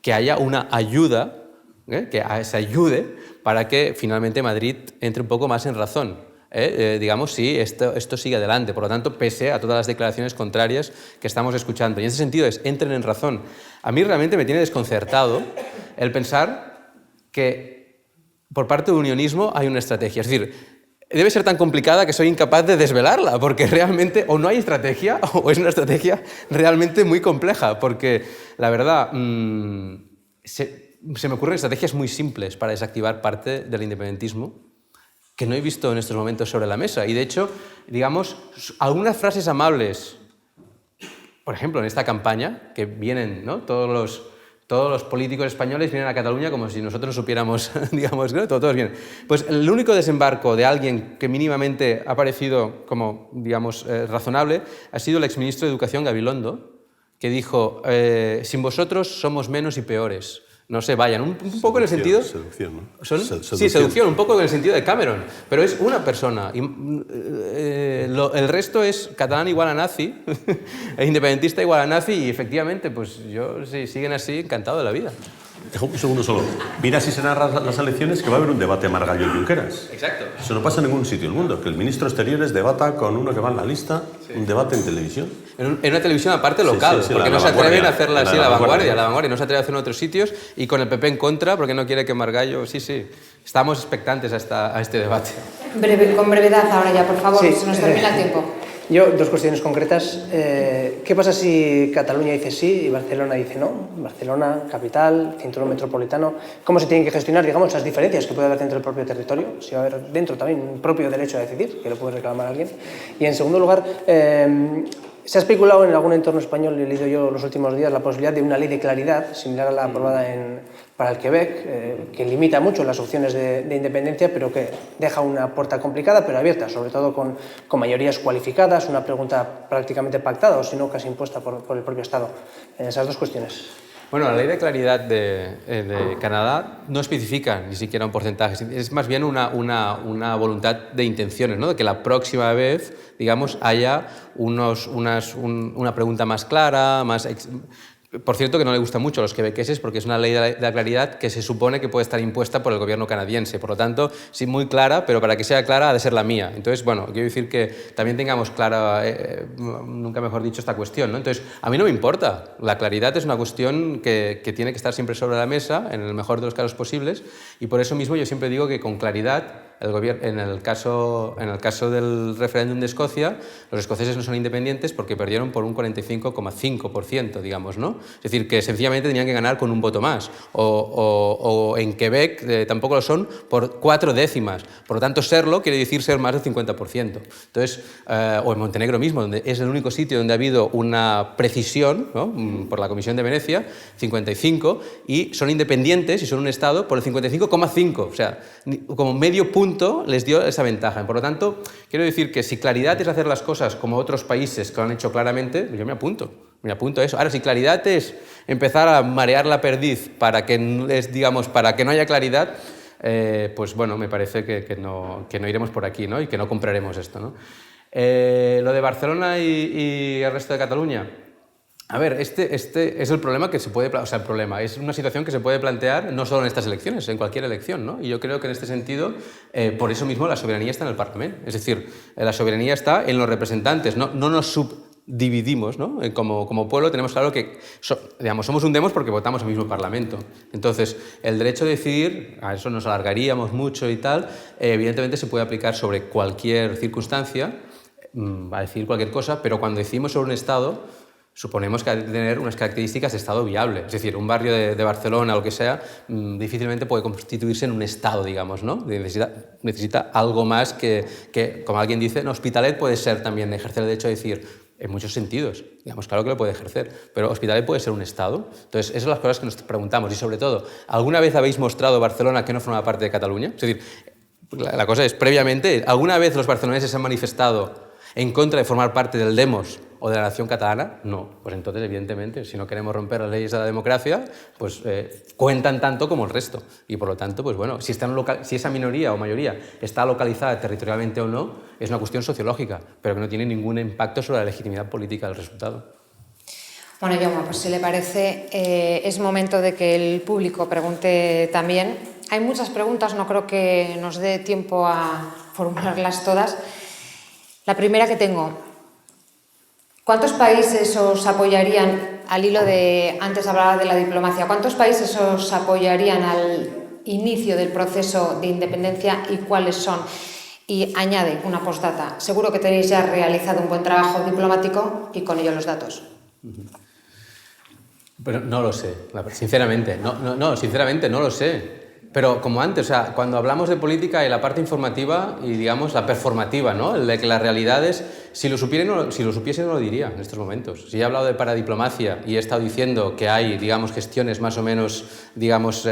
B: que haya una ayuda, que se ayude para que finalmente Madrid entre un poco más en razón. Digamos, sí, esto sigue adelante. Por lo tanto, pese a todas las declaraciones contrarias que estamos escuchando. Y en ese sentido entren en razón. A mí realmente me tiene desconcertado el pensar que por parte del unionismo hay una estrategia. Es decir, debe ser tan complicada que soy incapaz de desvelarla, porque realmente o no hay estrategia o es una estrategia realmente muy compleja, porque la verdad se me ocurren estrategias muy simples para desactivar parte del independentismo, que no he visto en estos momentos sobre la mesa. Y de hecho, digamos, algunas frases amables, por ejemplo, en esta campaña, que vienen, ¿no? Todos los políticos españoles vienen a Cataluña como si nosotros supiéramos, digamos, ¿no? Todos vienen. Pues el único desembarco de alguien que mínimamente ha parecido como, digamos, razonable ha sido el exministro de Educación, Gabilondo, que dijo, sin vosotros somos menos y peores. No se vayan. Un poco en el sentido...
C: Seducción, ¿no?
B: Sí, seducción, un poco en el sentido de Cameron. Pero es una persona. Y, el resto es catalán igual a nazi, e independentista igual a nazi, y efectivamente, pues yo, si siguen así, encantado de la vida.
C: Dejo un segundo solo. Mira si se narran las elecciones que va a haber un debate Margallo y Junqueras.
B: Exacto.
C: Eso no pasa en ningún sitio del mundo, que el ministro de Exteriores debata con uno que va en la lista, un debate en televisión.
B: En una televisión aparte local,
C: sí,
B: porque
C: la
B: no se atreven a hacerla así, la vanguardia, no se atreve a hacer en otros sitios, y con el PP en contra, porque no quiere que Margallo... Sí, estamos expectantes a este debate.
A: Con brevedad ahora ya, por favor,
D: Sí,
A: se nos termina el tiempo.
D: Yo, dos cuestiones concretas. ¿Qué pasa si Cataluña dice sí y Barcelona dice no? Barcelona, capital, cinturón metropolitano. ¿Cómo se tienen que gestionar, digamos, las diferencias que puede haber dentro del propio territorio? Si va a haber dentro también un propio derecho a decidir, que lo puede reclamar alguien. Y en segundo lugar, se ha especulado en algún entorno español, y he leído yo los últimos días, la posibilidad de una ley de claridad, similar a la aprobada para el Quebec, que limita mucho las opciones de independencia, pero que deja una puerta complicada, pero abierta, sobre todo con mayorías cualificadas, una pregunta prácticamente pactada, o si no, casi impuesta por el propio Estado. Esas dos cuestiones.
B: Bueno, la ley de claridad de Canadá no especifica ni siquiera un porcentaje, es más bien una voluntad de intenciones, ¿no? De que la próxima vez, digamos, haya una pregunta más clara, Por cierto, que no le gusta mucho a los quebequeses porque es una ley de la claridad que se supone que puede estar impuesta por el gobierno canadiense. Por lo tanto, sí, muy clara, pero para que sea clara ha de ser la mía. Entonces, bueno, quiero decir que también tengamos clara, nunca mejor dicho, esta cuestión, ¿no? Entonces, a mí no me importa. La claridad es una cuestión que tiene que estar siempre sobre la mesa, en el mejor de los casos posibles, y por eso mismo yo siempre digo que con claridad, en el caso del referéndum de Escocia, los escoceses no son independientes porque perdieron por un 45,5%, digamos, ¿no? Es decir, que sencillamente tenían que ganar con un voto más. O en Quebec tampoco lo son por 4 décimas. Por lo tanto, serlo quiere decir ser más del 50%. Entonces, o en Montenegro mismo, donde es el único sitio donde ha habido una precisión, ¿no? Por la Comisión de Venecia, 55, y son independientes y son un Estado por el 55,5. O sea, como medio punto les dio esa ventaja. Por lo tanto, quiero decir que si claridad es hacer las cosas como otros países que lo han hecho claramente, yo me apunto a eso. Ahora, si claridad es empezar a marear la perdiz para que no haya claridad, pues bueno, me parece que no iremos por aquí, ¿no? Y que no compraremos esto, ¿no? Lo de Barcelona y el resto de Cataluña. A ver, este es el problema que se puede... O sea, el problema es una situación que se puede plantear no solo en estas elecciones, en cualquier elección, ¿no? Y yo creo que en este sentido, por eso mismo la soberanía está en el Parlamento. Es decir, la soberanía está en los representantes, no nos subdividimos, ¿no? Como pueblo tenemos claro que somos un demos porque votamos al mismo Parlamento. Entonces, el derecho a decidir, a eso nos alargaríamos mucho y tal, evidentemente se puede aplicar sobre cualquier circunstancia, a decir cualquier cosa, pero cuando decidimos sobre un Estado, suponemos que ha de tener unas características de Estado viable. Es decir, un barrio de Barcelona o lo que sea, difícilmente puede constituirse en un Estado, digamos, ¿no? Necesita algo más que, como alguien dice, no, Hospitalet puede ser también ejercer el derecho a decir, en muchos sentidos. Digamos, claro que lo puede ejercer, pero Hospitalet puede ser un Estado. Entonces, esas son las cosas que nos preguntamos. Y sobre todo, ¿alguna vez habéis mostrado Barcelona que no forma parte de Cataluña? Es decir, la cosa es, previamente, ¿alguna vez los barceloneses se han manifestado en contra de formar parte del Demos o de la nación catalana? No. Pues entonces, evidentemente, si no queremos romper las leyes de la democracia, pues cuentan tanto como el resto. Y por lo tanto, pues bueno, si esa minoría o mayoría está localizada territorialmente o no, es una cuestión sociológica, pero que no tiene ningún impacto sobre la legitimidad política del resultado.
A: Bueno, Jaume, pues si le parece, es momento de que el público pregunte también. Hay muchas preguntas, no creo que nos dé tiempo a formularlas todas. La primera que tengo, ¿cuántos países os apoyarían, al hilo de, antes hablaba de la diplomacia, cuántos países os apoyarían al inicio del proceso de independencia y cuáles son? Y añade una postdata, seguro que tenéis ya realizado un buen trabajo diplomático y con ello los datos.
B: Pero no lo sé, sinceramente, sinceramente no lo sé. Pero como antes, o sea, cuando hablamos de política hay la parte informativa y, digamos, la performativa, ¿no? El de que las realidades, si lo supiese no lo diría en estos momentos. Si he hablado de paradiplomacia y he estado diciendo que hay, digamos, gestiones más o menos, digamos,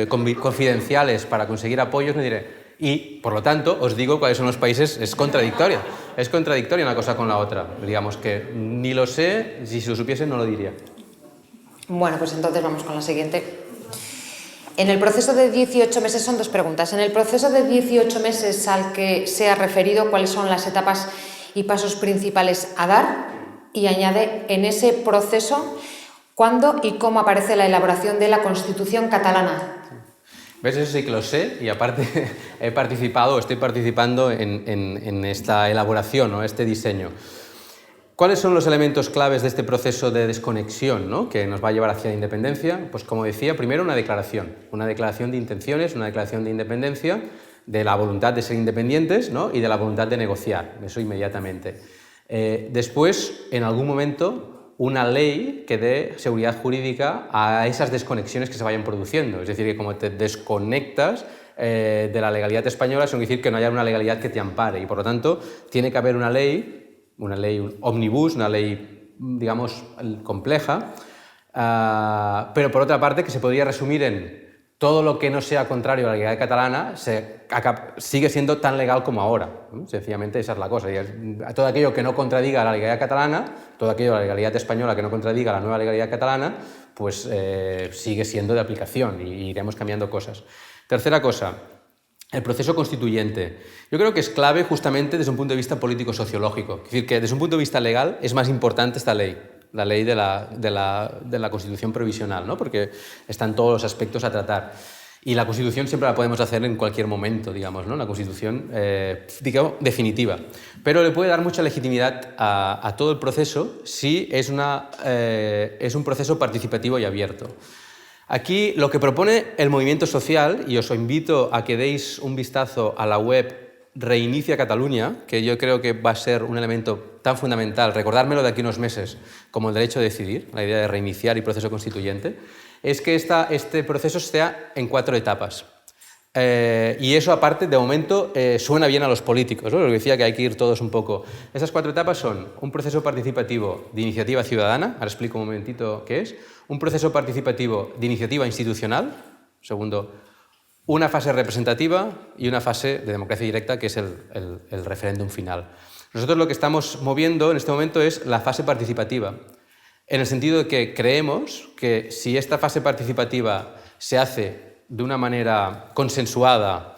B: confidenciales para conseguir apoyos, no diré. Y, por lo tanto, os digo cuáles son los países, es contradictoria. Es contradictoria una cosa con la otra. Digamos que ni lo sé, si lo supiese no lo diría.
A: Bueno, pues entonces vamos con la siguiente. En el proceso de 18 meses, son dos preguntas. En el proceso de 18 meses al que se ha referido, ¿cuáles son las etapas y pasos principales a dar? Y añade, en ese proceso, ¿cuándo y cómo aparece la elaboración de la Constitución catalana?
B: ¿Ves? Eso sí que lo sé y aparte he participado, estoy participando en esta elaboración, ¿no? Este diseño. ¿Cuáles son los elementos claves de este proceso de desconexión, ¿no? Que nos va a llevar hacia la independencia? Pues como decía, primero una declaración de intenciones, una declaración de independencia, de la voluntad de ser independientes, ¿no? Y de la voluntad de negociar, eso inmediatamente. Después, en algún momento, una ley que dé seguridad jurídica a esas desconexiones que se vayan produciendo. Es decir, que como te desconectas de la legalidad española, eso quiere decir que no haya una legalidad que te ampare y, por lo tanto, tiene que haber una ley omnibus, una ley, digamos, compleja, pero por otra parte que se podría resumir en todo lo que no sea contrario a la legalidad catalana sigue siendo tan legal como ahora, ¿no? Sencillamente esa es la cosa. Todo aquello que no contradiga la legalidad catalana, todo aquello de la legalidad española que no contradiga la nueva legalidad catalana, pues sigue siendo de aplicación y iremos cambiando cosas. Tercera cosa, el proceso constituyente. Yo creo que es clave justamente desde un punto de vista político-sociológico. Es decir, que desde un punto de vista legal es más importante esta ley, la ley de la Constitución provisional, ¿no? Porque están todos los aspectos a tratar. Y la Constitución siempre la podemos hacer en cualquier momento, digamos, ¿no? Una Constitución, digamos, definitiva. Pero le puede dar mucha legitimidad a todo el proceso si es un proceso participativo y abierto. Aquí lo que propone el movimiento social, y os invito a que deis un vistazo a la web Reinicia Catalunya, que yo creo que va a ser un elemento tan fundamental, recordármelo de aquí unos meses, como el derecho a decidir, la idea de reiniciar y proceso constituyente, es que este proceso sea en 4 etapas. Y eso, aparte, de momento, suena bien a los políticos, ¿no? Lo que decía que hay que ir todos un poco. Esas 4 etapas son un proceso participativo de iniciativa ciudadana, ahora explico un momentito qué es, un proceso participativo de iniciativa institucional, segundo, una fase representativa y una fase de democracia directa, que es el referéndum final. Nosotros lo que estamos moviendo en este momento es la fase participativa, en el sentido de que creemos que si esta fase participativa se hace de una manera consensuada,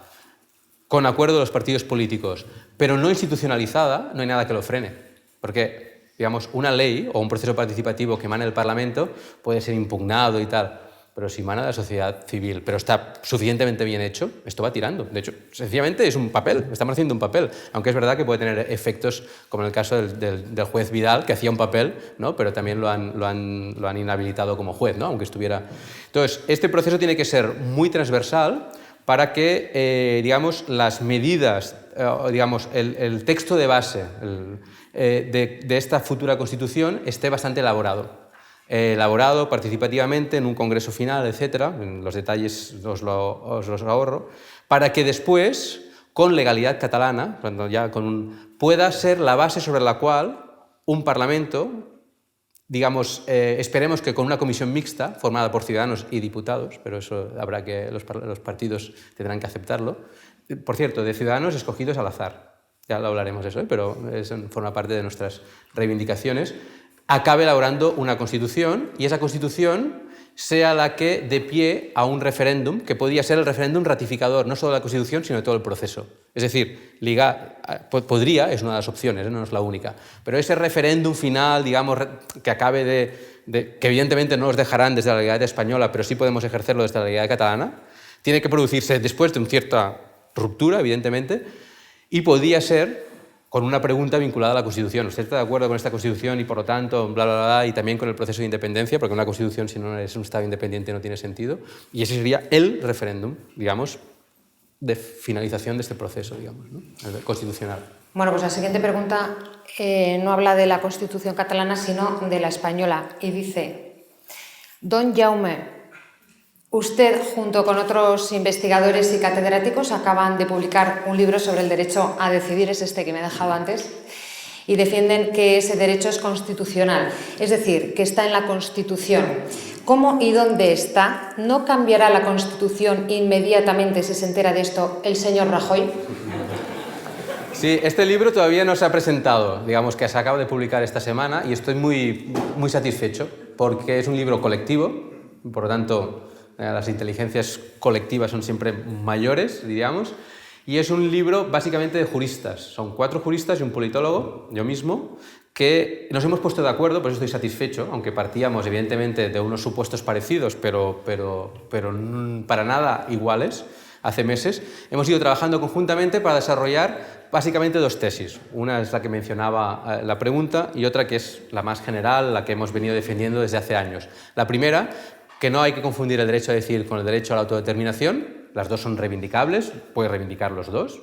B: con acuerdo de los partidos políticos, pero no institucionalizada, no hay nada que lo frene. Porque, digamos, una ley o un proceso participativo que emana del Parlamento puede ser impugnado y tal, pero si emana de la sociedad civil, pero está suficientemente bien hecho, esto va tirando. De hecho, sencillamente es un papel, estamos haciendo un papel, aunque es verdad que puede tener efectos, como en el caso del juez Vidal, que hacía un papel, ¿no? Pero también lo han inhabilitado como juez, ¿no? Aunque estuviera... Entonces, este proceso tiene que ser muy transversal para que, digamos, las medidas, digamos, el texto de base de esta futura Constitución esté bastante elaborado. Participativamente en un congreso final, etcétera, los detalles os los ahorro, para que después, con legalidad catalana, pueda ser la base sobre la cual un Parlamento, digamos, esperemos que con una comisión mixta, formada por ciudadanos y diputados, pero eso habrá que, los partidos tendrán que aceptarlo, por cierto, de ciudadanos escogidos al azar, ya lo hablaremos de eso, pero eso forma parte de nuestras reivindicaciones, acabe elaborando una Constitución y esa Constitución sea la que dé pie a un referéndum que podría ser el referéndum ratificador, no solo de la Constitución, sino de todo el proceso. Es decir, podría, es una de las opciones, no es la única, pero ese referéndum final, digamos, que acabe que evidentemente no nos dejarán desde la legalidad española, pero sí podemos ejercerlo desde la legalidad catalana, tiene que producirse después de una cierta ruptura, evidentemente, y podría ser con una pregunta vinculada a la Constitución. ¿Usted está de acuerdo con esta Constitución y, por lo tanto, bla, bla, bla, y también con el proceso de independencia? Porque una Constitución, si no es un Estado independiente, no tiene sentido. Y ese sería el referéndum, digamos, de finalización de este proceso, digamos, ¿no? Constitucional.
A: Bueno, pues la siguiente pregunta no habla de la Constitución catalana, sino de la española. Y dice, Don Jaume, Usted, junto con otros investigadores y catedráticos, acaban de publicar un libro sobre el derecho a decidir, es este que me he dejado antes, y defienden que ese derecho es constitucional, es decir, que está en la Constitución. ¿Cómo y dónde está? ¿No cambiará la Constitución inmediatamente si se entera de esto el señor Rajoy?
B: Sí, este libro todavía no se ha presentado, digamos que se acaba de publicar esta semana y estoy muy satisfecho porque es un libro colectivo, por lo tanto las inteligencias colectivas son siempre mayores, diríamos, y es un libro básicamente de juristas. Son 4 juristas y un politólogo, yo mismo, que nos hemos puesto de acuerdo, por eso estoy satisfecho, aunque partíamos evidentemente de unos supuestos parecidos, pero para nada iguales. Hace meses hemos ido trabajando conjuntamente para desarrollar básicamente 2 tesis. Una es la que mencionaba la pregunta y otra que es la más general, la que hemos venido defendiendo desde hace años. La primera, que no hay que confundir el derecho a decidir con el derecho a la autodeterminación. Las dos son reivindicables, puede reivindicar los dos,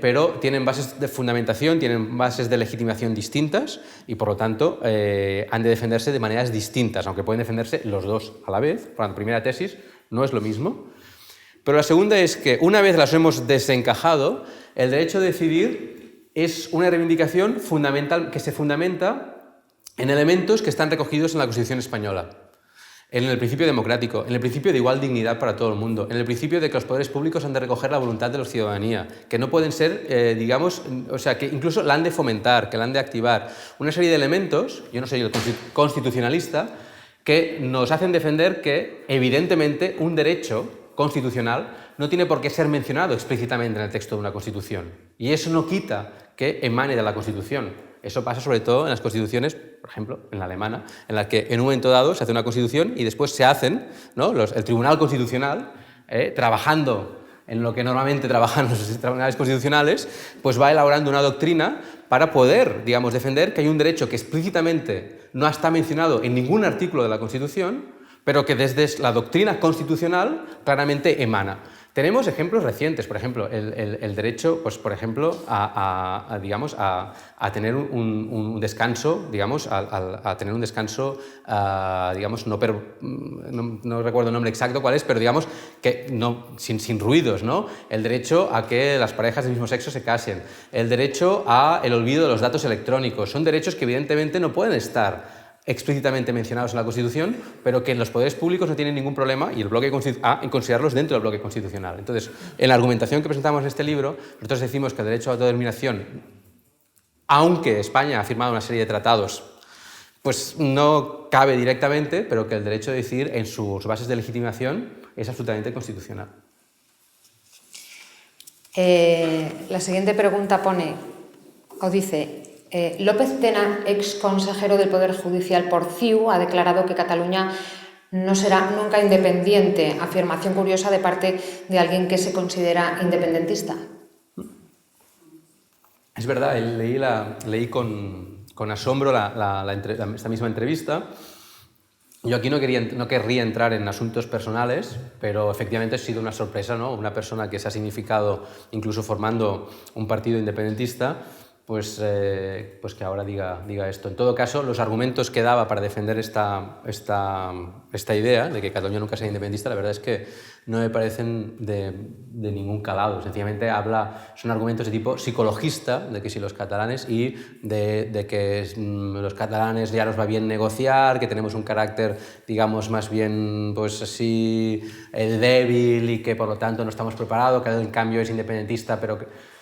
B: pero tienen bases de fundamentación, tienen bases de legitimación distintas y, por lo tanto, han de defenderse de maneras distintas, aunque pueden defenderse los dos a la vez. Por la primera tesis no es lo mismo. Pero la segunda es que, una vez las hemos desencajado, el derecho a decidir es una reivindicación fundamental que se fundamenta en elementos que están recogidos en la Constitución española. En el principio democrático, en el principio de igual dignidad para todo el mundo, en el principio de que los poderes públicos han de recoger la voluntad de la ciudadanía, que no pueden ser, digamos, o sea, que incluso la han de fomentar, que la han de activar. Una serie de elementos, yo no soy el constitucionalista, que nos hacen defender que, evidentemente, un derecho constitucional no tiene por qué ser mencionado explícitamente en el texto de una Constitución. Y eso no quita que emane de la Constitución. Eso pasa sobre todo en las constituciones, por ejemplo, en la alemana, en la que en un momento dado se hace una constitución y después se hacen, ¿no? El Tribunal Constitucional, trabajando en lo que normalmente trabajan los tribunales constitucionales, pues va elaborando una doctrina para poder, digamos, defender que hay un derecho que explícitamente no está mencionado en ningún artículo de la Constitución, pero que desde la doctrina constitucional claramente emana. Tenemos ejemplos recientes, por ejemplo, el derecho, pues, por ejemplo, a tener un descanso, digamos, a tener un descanso, digamos, no recuerdo el nombre exacto cuál es, pero digamos que no, sin ruidos, ¿no? El derecho a que las parejas del mismo sexo se casen, el derecho al olvido de los datos electrónicos, son derechos que evidentemente no pueden estar explícitamente mencionados en la Constitución, pero que en los poderes públicos no tienen ningún problema y el bloque en considerarlos dentro del bloque constitucional. Entonces, en la argumentación que presentamos en este libro, nosotros decimos que el derecho a la autodeterminación, aunque España ha firmado una serie de tratados, pues no cabe directamente, pero que el derecho a decidir en sus bases de legitimación es absolutamente constitucional.
A: La siguiente pregunta dice... López Tena, ex consejero del Poder Judicial por CiU, ha declarado que Cataluña no será nunca independiente. Afirmación curiosa de parte de alguien que se considera independentista.
B: Es verdad, leí con asombro esta misma entrevista. Yo aquí no querría entrar en asuntos personales, pero efectivamente ha sido una sorpresa, ¿no? Una persona que se ha significado incluso formando un partido independentista, pues que ahora diga esto. En todo caso, los argumentos que daba para defender esta idea de que Cataluña nunca sea independentista, la verdad es que no me parecen de ningún calado. Sencillamente son argumentos de tipo psicologista, de que si los catalanes y de que los catalanes ya nos va bien negociar, que tenemos un carácter, digamos, más bien, pues así, débil y que por lo tanto no estamos preparados, que en cambio es independentista, pero que...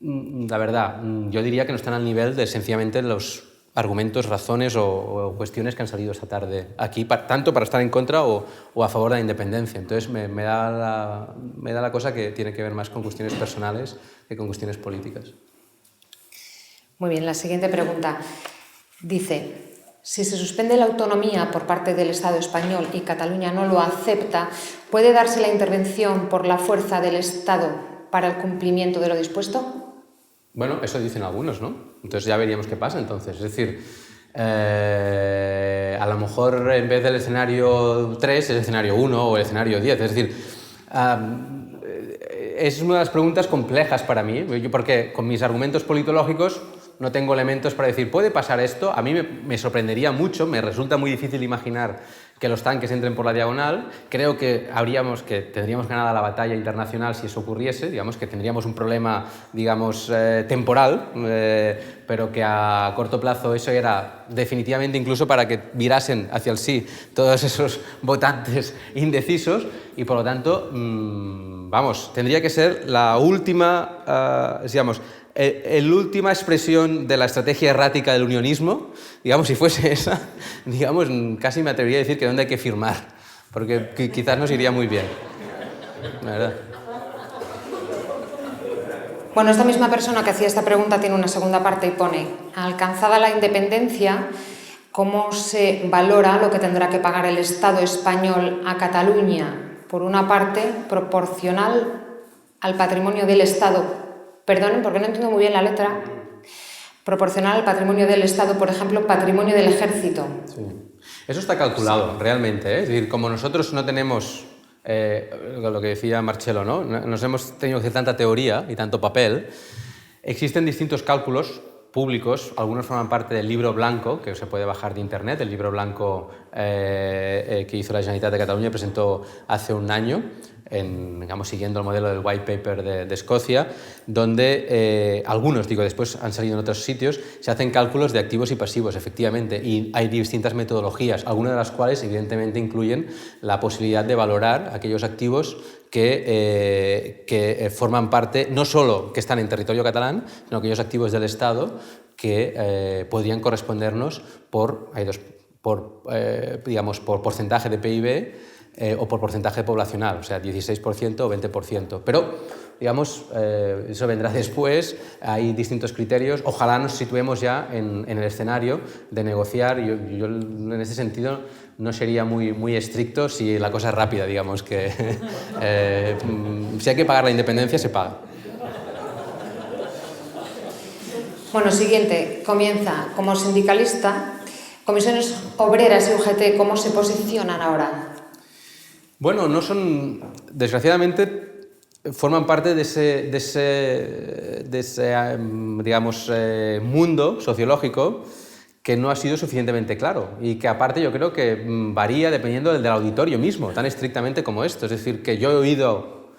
B: La verdad, yo diría que no están al nivel de sencillamente los argumentos, razones o cuestiones que han salido esta tarde aquí, tanto para estar en contra o a favor de la independencia. Entonces me da la cosa que tiene que ver más con cuestiones personales que con cuestiones políticas.
A: Muy bien, la siguiente pregunta dice: si se suspende la autonomía por parte del Estado español y Cataluña no lo acepta, ¿puede darse la intervención por la fuerza del Estado para el cumplimiento de lo dispuesto?
B: Bueno, eso dicen algunos, ¿no? Entonces ya veríamos qué pasa entonces. Es decir, a lo mejor en vez del escenario 3 es el escenario 1 o el escenario 10. Es decir, es una de las preguntas complejas para mí, porque con mis argumentos politológicos no tengo elementos para decir, ¿puede pasar esto? A mí me sorprendería mucho, me resulta muy difícil imaginar que los tanques entren por la diagonal. Creo que tendríamos ganada la batalla internacional si eso ocurriese, digamos que tendríamos un problema, digamos, temporal, pero que a corto plazo eso era definitivamente incluso para que virasen hacia el sí todos esos votantes indecisos y por lo tanto, vamos, tendría que ser la última, digamos, la última expresión de la estrategia errática del unionismo, digamos, si fuese esa, digamos, casi me atrevería a decir que dónde hay que firmar, porque quizás nos iría muy bien, la verdad.
A: Bueno, esta misma persona que hacía esta pregunta tiene una segunda parte y pone: alcanzada la independencia, ¿cómo se valora lo que tendrá que pagar el Estado español a Cataluña? Por una parte, proporcional al patrimonio del Estado. Perdonen, porque no entiendo muy bien la letra. Proporcional al patrimonio del Estado, por ejemplo, patrimonio del Ejército.
B: Sí. Eso está calculado, realmente, ¿eh? Es decir, como nosotros no tenemos, lo que decía Marcelo, ¿no? Nos hemos tenido que hacer tanta teoría y tanto papel, existen distintos cálculos públicos, algunos forman parte del libro blanco, que se puede bajar de internet, el libro blanco que hizo la Generalitat de Cataluña, presentó hace un año, digamos, siguiendo el modelo del white paper de Escocia, donde algunos, digo, después han salido en otros sitios, se hacen cálculos de activos y pasivos, efectivamente, y hay distintas metodologías, algunas de las cuales evidentemente incluyen la posibilidad de valorar aquellos activos que forman parte, no solo que están en territorio catalán, sino aquellos activos del Estado que podrían correspondernos por porcentaje de PIB o por porcentaje poblacional, o sea, 16% o 20%. Pero, digamos, eso vendrá después, hay distintos criterios. Ojalá nos situemos ya en el escenario de negociar. Yo en ese sentido no sería muy estricto si la cosa es rápida, digamos, que si hay que pagar la independencia, se paga.
A: Bueno, siguiente, comienza como sindicalista. Comisiones Obreras y UGT, ¿cómo se posicionan ahora?
B: Bueno, no son, desgraciadamente, forman parte de ese digamos, mundo sociológico que no ha sido suficientemente claro y que aparte yo creo que varía dependiendo del auditorio mismo, tan estrictamente como esto. Es decir, que yo he oído,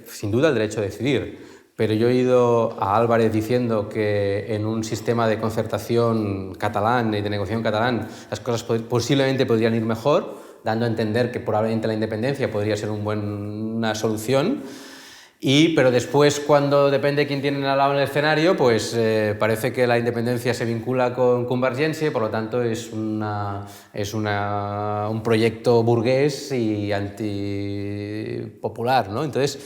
B: sin duda, el derecho a decidir, pero yo he oído a Álvarez diciendo que en un sistema de concertación catalán y de negociación catalán las cosas posiblemente podrían ir mejor, dando a entender que probablemente la independencia podría ser una solución, pero después, cuando depende de quién tienen al lado en el escenario, pues parece que la independencia se vincula con Convergència, por lo tanto es un proyecto burgués y antipopular, ¿no? Entonces,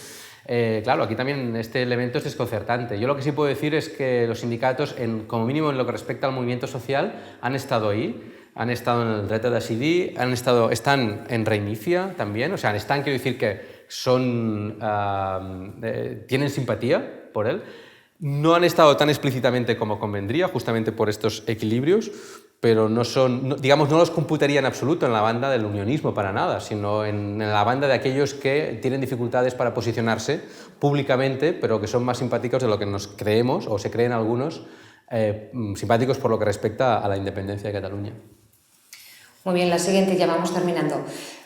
B: claro, aquí también este elemento es desconcertante. Yo lo que sí puedo decir es que los sindicatos, como mínimo en lo que respecta al movimiento social, han estado ahí. Han estado en el dret a decidir, están en reinicia también, o sea, quiero decir que tienen simpatía por él. No han estado tan explícitamente como convendría, justamente por estos equilibrios, pero no los computaría en absoluto en la banda del unionismo para nada, sino en la banda de aquellos que tienen dificultades para posicionarse públicamente, pero que son más simpáticos de lo que nos creemos, o se creen algunos, simpáticos por lo que respecta a la independencia de Cataluña.
A: Muy bien, la siguiente, ya vamos terminando.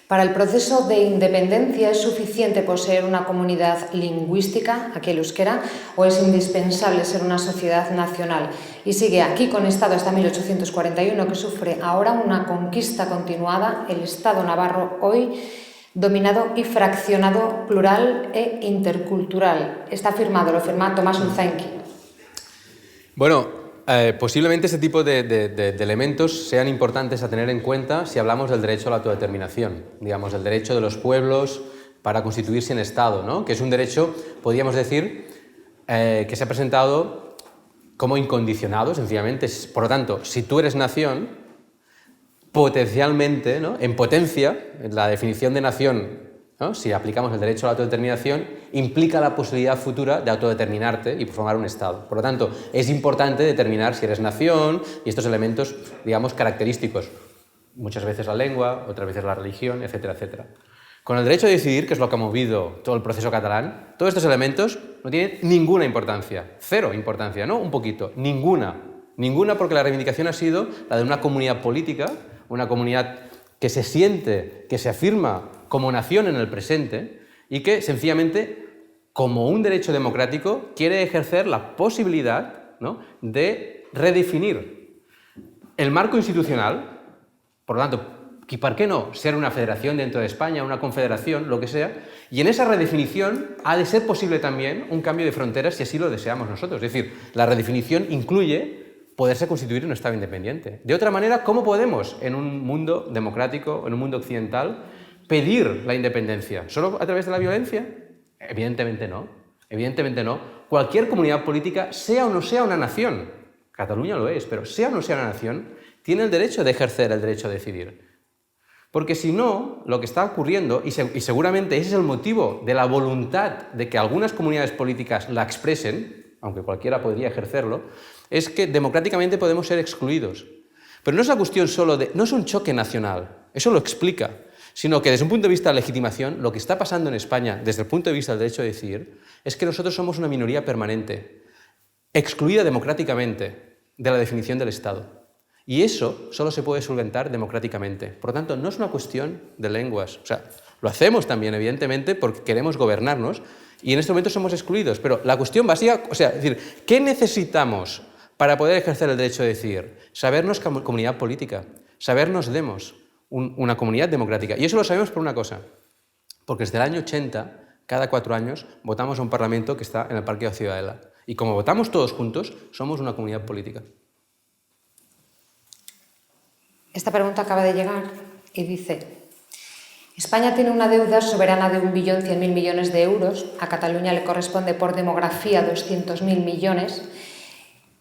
A: Para el proceso de independencia, ¿es suficiente poseer una comunidad lingüística, aquí el euskera, o es indispensable ser una sociedad nacional? Y sigue: aquí con Estado hasta 1841, que sufre ahora una conquista continuada, el Estado navarro hoy dominado y fraccionado, plural e intercultural. Está firmado, lo firma Tomás Unzainki.
B: Bueno, posiblemente este tipo de elementos sean importantes a tener en cuenta si hablamos del derecho a la autodeterminación, digamos, el derecho de los pueblos para constituirse en Estado, ¿no? Que es un derecho, podríamos decir, que se ha presentado como incondicionado, sencillamente. Por lo tanto, si tú eres nación, potencialmente, ¿no?, en potencia, la definición de nación, ¿no?, si aplicamos el derecho a la autodeterminación, implica la posibilidad futura de autodeterminarte y formar un Estado. Por lo tanto, es importante determinar si eres nación y estos elementos, digamos, característicos. Muchas veces la lengua, otras veces la religión, etcétera, etcétera. Con el derecho a decidir, que es lo que ha movido todo el proceso catalán, todos estos elementos no tienen ninguna importancia. Cero importancia, no un poquito, ninguna. Ninguna, porque la reivindicación ha sido la de una comunidad política, una comunidad que se siente, que se afirma como nación en el presente y que sencillamente, como un derecho democrático, quiere ejercer la posibilidad, ¿no?, de redefinir el marco institucional, por lo tanto, y por qué no ser una federación dentro de España, una confederación, lo que sea, y en esa redefinición ha de ser posible también un cambio de fronteras si así lo deseamos nosotros. Es decir, la redefinición incluye poderse constituir en un Estado independiente. De otra manera, ¿cómo podemos, en un mundo democrático, en un mundo occidental, pedir la independencia? ¿Solo a través de la violencia? Evidentemente no. Evidentemente no. Cualquier comunidad política, sea o no sea una nación, Cataluña lo es, pero sea o no sea una nación, tiene el derecho de ejercer el derecho a decidir. Porque si no, lo que está ocurriendo, y seguramente ese es el motivo de la voluntad de que algunas comunidades políticas la expresen, aunque cualquiera podría ejercerlo, es que democráticamente podemos ser excluidos. Pero no es la cuestión solo no es un choque nacional, eso lo explica, sino que desde un punto de vista de legitimación, lo que está pasando en España, desde el punto de vista del derecho a decidir, es que nosotros somos una minoría permanente, excluida democráticamente de la definición del Estado. Y eso solo se puede solventar democráticamente. Por lo tanto, no es una cuestión de lenguas. O sea, lo hacemos también, evidentemente, porque queremos gobernarnos y en este momento somos excluidos. Pero la cuestión básica, o sea, es decir, ¿qué necesitamos para poder ejercer el derecho a decidir? Sabernos comunidad política, sabernos demos, una comunidad democrática. Y eso lo sabemos por una cosa, porque desde el año 80, cada 4 años, votamos a un parlamento que está en el Parque de la Ciudadela. Y como votamos todos juntos, somos una comunidad política.
A: Esta pregunta acaba de llegar y dice: España tiene una deuda soberana de 1.100.000 millones de euros, a Cataluña le corresponde por demografía 200.000 millones.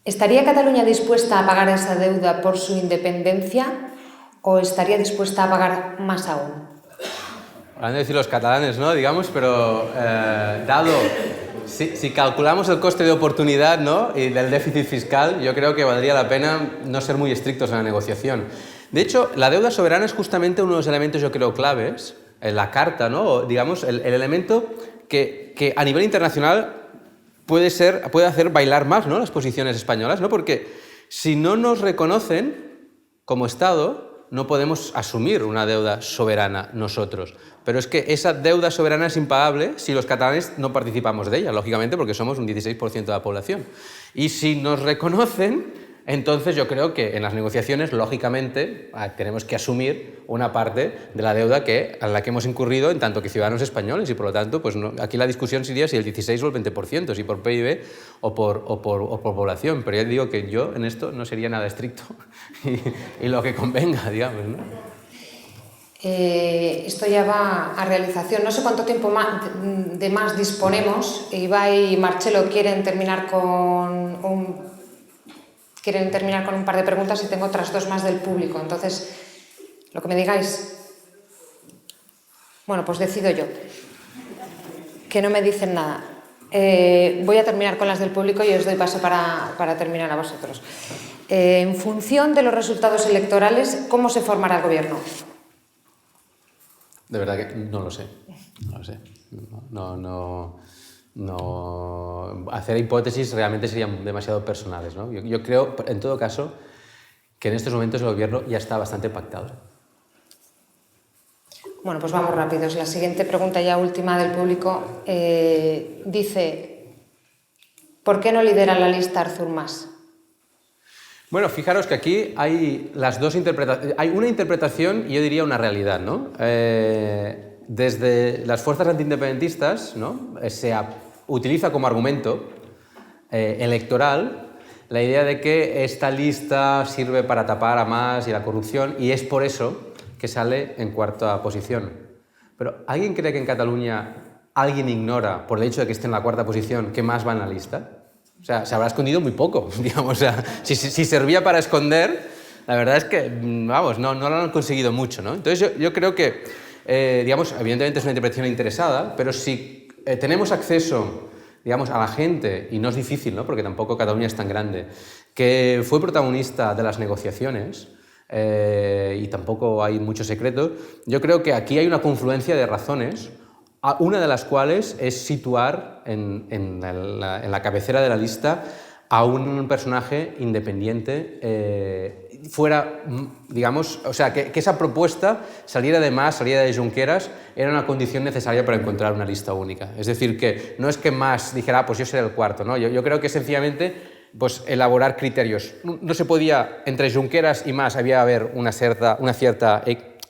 A: ¿Estaría Cataluña dispuesta a pagar esa deuda por su independencia o estaría dispuesta a pagar más aún?
B: Van a decir los catalanes, ¿no? Digamos, pero dado, si calculamos el coste de oportunidad, ¿no?, y del déficit fiscal, yo creo que valdría la pena no ser muy estrictos en la negociación. De hecho, la deuda soberana es justamente uno de los elementos, yo creo, claves, en la carta, ¿no?, digamos, el elemento que a nivel internacional puede hacer bailar más, ¿no?, las posiciones españolas, ¿no?, porque si no nos reconocen como Estado, no podemos asumir una deuda soberana nosotros. Pero es que esa deuda soberana es impagable si los catalanes no participamos de ella, lógicamente, porque somos un 16% de la población. Y si nos reconocen, entonces yo creo que en las negociaciones, lógicamente, tenemos que asumir una parte de la deuda en la que hemos incurrido en tanto que ciudadanos españoles y, por lo tanto, pues no, aquí la discusión sería si el 16 o el 20%, si por PIB o por población. Pero ya digo que yo en esto no sería nada estricto y lo que convenga, digamos, ¿no?
A: Esto ya va a realización. No sé cuánto tiempo de más disponemos. Ibai y Marcelo quieren terminar con un par de preguntas y tengo otras 2 más del público. Entonces, lo que me digáis. Bueno, pues decido yo. Que no me dicen nada. Voy a terminar con las del público y os doy paso para terminar a vosotros. En función de los resultados electorales, ¿cómo se formará el gobierno?
B: De verdad que no lo sé. No lo sé. No. Hacer hipótesis realmente serían demasiado personales, ¿no? Yo creo, en todo caso, que en estos momentos el gobierno ya está bastante pactado.
A: Bueno, pues vamos rápidos. La siguiente pregunta, ya última del público, dice: ¿por qué no lidera la lista Artur Mas?
B: Bueno, fijaros que aquí hay las dos interpretaciones. Hay una interpretación y yo diría una realidad, ¿no? Desde las fuerzas antiindependentistas, ¿no?, se utiliza como argumento electoral la idea de que esta lista sirve para tapar a Mas y la corrupción y es por eso que sale en 4ª posición. Pero ¿alguien cree que en Cataluña alguien ignora, por el hecho de que esté en la 4ª posición, que Mas va en la lista? O sea, se habrá escondido muy poco, digamos. O sea, si servía para esconder, la verdad es que, vamos, no lo han conseguido mucho, ¿no? Entonces yo creo que, digamos, evidentemente es una interpretación interesada, pero si tenemos acceso, digamos, a la gente, y no es difícil, ¿no?, porque tampoco Cataluña es tan grande, que fue protagonista de las negociaciones, y tampoco hay mucho secreto, yo creo que aquí hay una confluencia de razones, una de las cuales es situar en la cabecera de la lista a un personaje independiente, fuera, digamos, o sea, que esa propuesta saliera de Mas, saliera de Junqueras, era una condición necesaria para encontrar una lista única. Es decir, que no es que Mas dijera, pues yo seré el cuarto, ¿no? Yo creo que sencillamente pues, elaborar criterios. No se podía, entre Junqueras y Mas había haber una cierta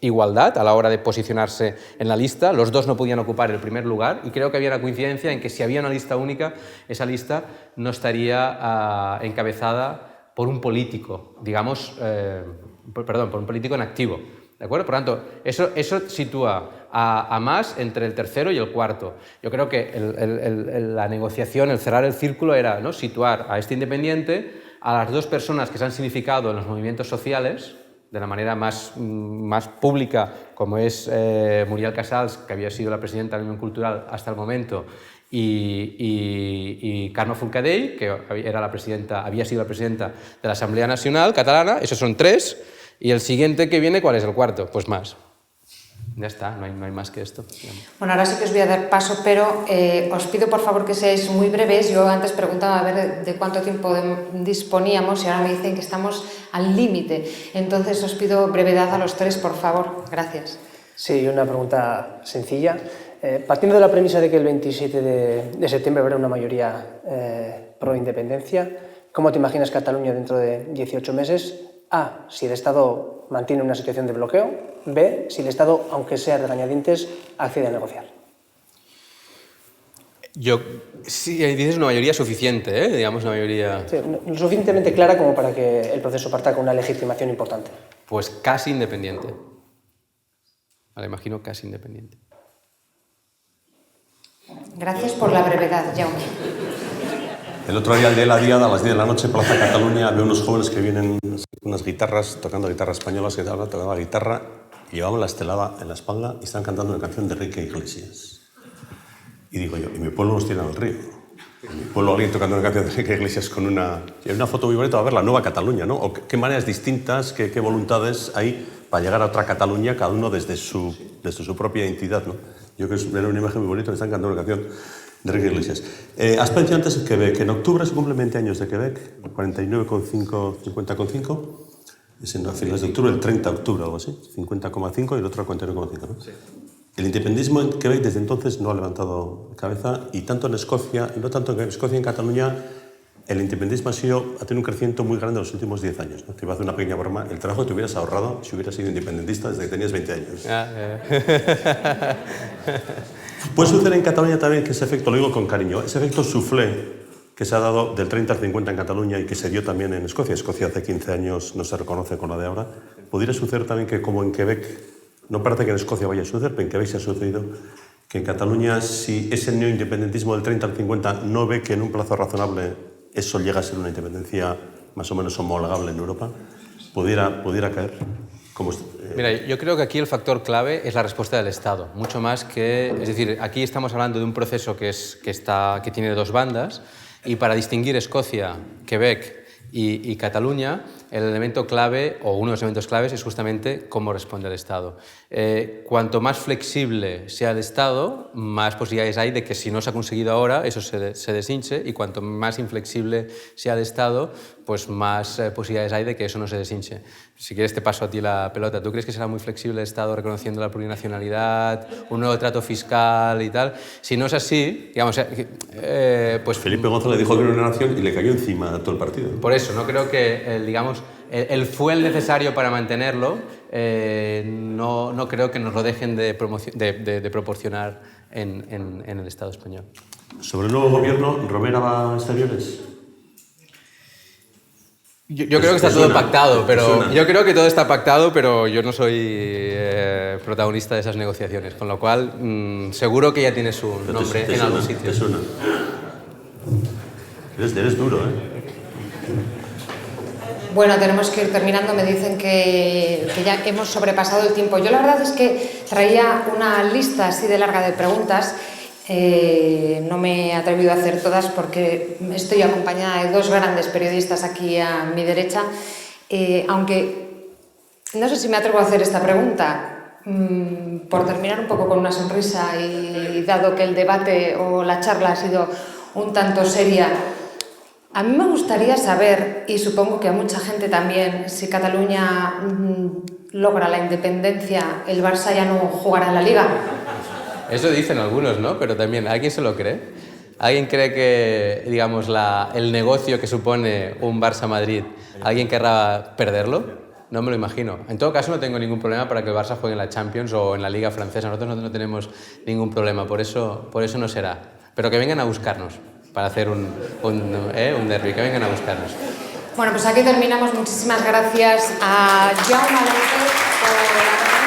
B: igualdad a la hora de posicionarse en la lista, los dos no podían ocupar el primer lugar y creo que había una coincidencia en que si había una lista única, esa lista no estaría encabezada por un político, digamos, por un político en activo, ¿de acuerdo? Por tanto, eso sitúa a Mas entre el tercero y el cuarto. Yo creo que la negociación, el cerrar el círculo era, ¿no?, situar a este independiente, a las dos personas que se han significado en los movimientos sociales, de la manera más pública, como es Muriel Casals, que había sido la presidenta del Unión Cultural hasta el momento, y Carme Forcadell, que había sido la presidenta de la Asamblea Nacional Catalana. Esos son tres. Y el siguiente que viene, ¿cuál es el cuarto? Pues Mas. Ya está, no hay más que esto.
A: Bueno, ahora sí que os voy a dar paso, pero os pido por favor que seáis muy breves. Yo antes preguntaba a ver de cuánto tiempo disponíamos y ahora me dicen que estamos al límite. Entonces os pido brevedad a los tres, por favor. Gracias.
D: Sí, una pregunta sencilla. Partiendo de la premisa de que el 27 de septiembre habrá una mayoría pro independencia, ¿cómo te imaginas Cataluña dentro de 18 meses? A, si el Estado mantiene una situación de bloqueo. B, si el Estado, aunque sea regañadientes, accede a negociar.
B: Sí, dices una mayoría suficiente, digamos una mayoría...
D: Sí, lo suficientemente clara como para que el proceso parta con una legitimación importante.
B: Pues casi independiente. Vale, imagino casi independiente.
A: Gracias por la brevedad, Jaume.
C: El otro día, el de la diada, a las 10 de la noche, Plaza Cataluña, había unos jóvenes que vienen unas guitarras, tocando guitarras españolas, que tocaban la guitarra, y llevaban la estelada en la espalda y estaban cantando una canción de Enrique Iglesias. Y digo yo, ¿y mi pueblo nos tiran al río? En mi pueblo alguien tocando una canción de Enrique Iglesias con una... Y hay una foto muy bonita, a ver, la nueva Cataluña, ¿no? O qué maneras distintas, qué voluntades hay para llegar a otra Cataluña, cada uno desde su propia identidad, ¿no? Yo creo que es una imagen muy bonita, que están cantando una canción de Enrique Iglesias. Has mencionado antes Quebec. En octubre se cumplen 20 años de Quebec, 49,5, 50,5. Es a finales de octubre, el 30 de octubre, algo así. 50,5 y el otro 49,5, ¿no? Sí. El independismo en Quebec desde entonces no ha levantado cabeza y tanto en Escocia, y no tanto en Escocia, en Cataluña, el independismo ha tenido un crecimiento muy grande en los últimos 10 años, ¿no? Te iba a hacer una pequeña broma. El trabajo que te hubieras ahorrado si hubieras sido independentista desde que tenías 20 años. Puede suceder en Cataluña también que ese efecto, lo digo con cariño, ese efecto soufflé que se ha dado del 30 al 50 en Cataluña y que se dio también en Escocia. Escocia hace 15 años no se reconoce con la de ahora. Podría suceder también que como en Quebec, no parece que en Escocia vaya a suceder, pero en Quebec se ha sucedido que en Cataluña, si ese neoindependentismo del 30 al 50 no ve que en un plazo razonable eso llega a ser una independencia más o menos homologable en Europa, pudiera caer.
B: Mira, yo creo que aquí el factor clave es la respuesta del Estado, mucho más que... Es decir, aquí estamos hablando de un proceso que tiene dos bandas y para distinguir Escocia, Quebec y Cataluña, el elemento clave, o uno de los elementos claves, es justamente cómo responde el Estado. Cuanto más flexible sea el Estado, más posibilidades hay de que si no se ha conseguido ahora, eso se deshinche, y cuanto más inflexible sea el Estado, pues más posibilidades hay de que eso no se deshinche. Si quieres te paso a ti la pelota. ¿Tú crees que será muy flexible el Estado reconociendo la plurinacionalidad, un nuevo trato fiscal y tal? Si no es así, digamos... pues
C: Felipe González dijo que era una nación y le cayó encima a todo el partido.
B: Por eso, no creo que, digamos, el fuel necesario para mantenerlo, no creo que nos lo dejen de proporcionar en el Estado español.
C: Sobre el nuevo gobierno, ¿Romera va a exteriores?
B: Yo creo que está todo pactado, pero yo creo que todo está pactado, pero yo no soy protagonista de esas negociaciones, con lo cual seguro que ya tiene su nombre en algún sitio.
C: Eres duro, ¿eh?
A: Bueno, tenemos que ir terminando. Me dicen que ya hemos sobrepasado el tiempo. Yo la verdad es que traía una lista así de larga de preguntas. No me he atrevido a hacer todas porque estoy acompañada de dos grandes periodistas aquí a mi derecha. Aunque no sé si me atrevo a hacer esta pregunta. Por terminar un poco con una sonrisa y dado que el debate o la charla ha sido un tanto seria, A mí me gustaría saber, y supongo que a mucha gente también, si Cataluña logra la independencia, el Barça ya no jugará en la Liga.
B: Eso dicen algunos, ¿no? Pero también, ¿alguien se lo cree? ¿Alguien cree que, digamos, el negocio que supone un Barça-Madrid, alguien querrá perderlo? No me lo imagino. En todo caso, no tengo ningún problema para que el Barça juegue en la Champions o en la Liga Francesa. Nosotros no tenemos ningún problema, por eso no será. Pero que vengan a buscarnos para hacer un derbi, que vengan a buscarnos.
A: Bueno, pues aquí terminamos. Muchísimas gracias a Jaume López por la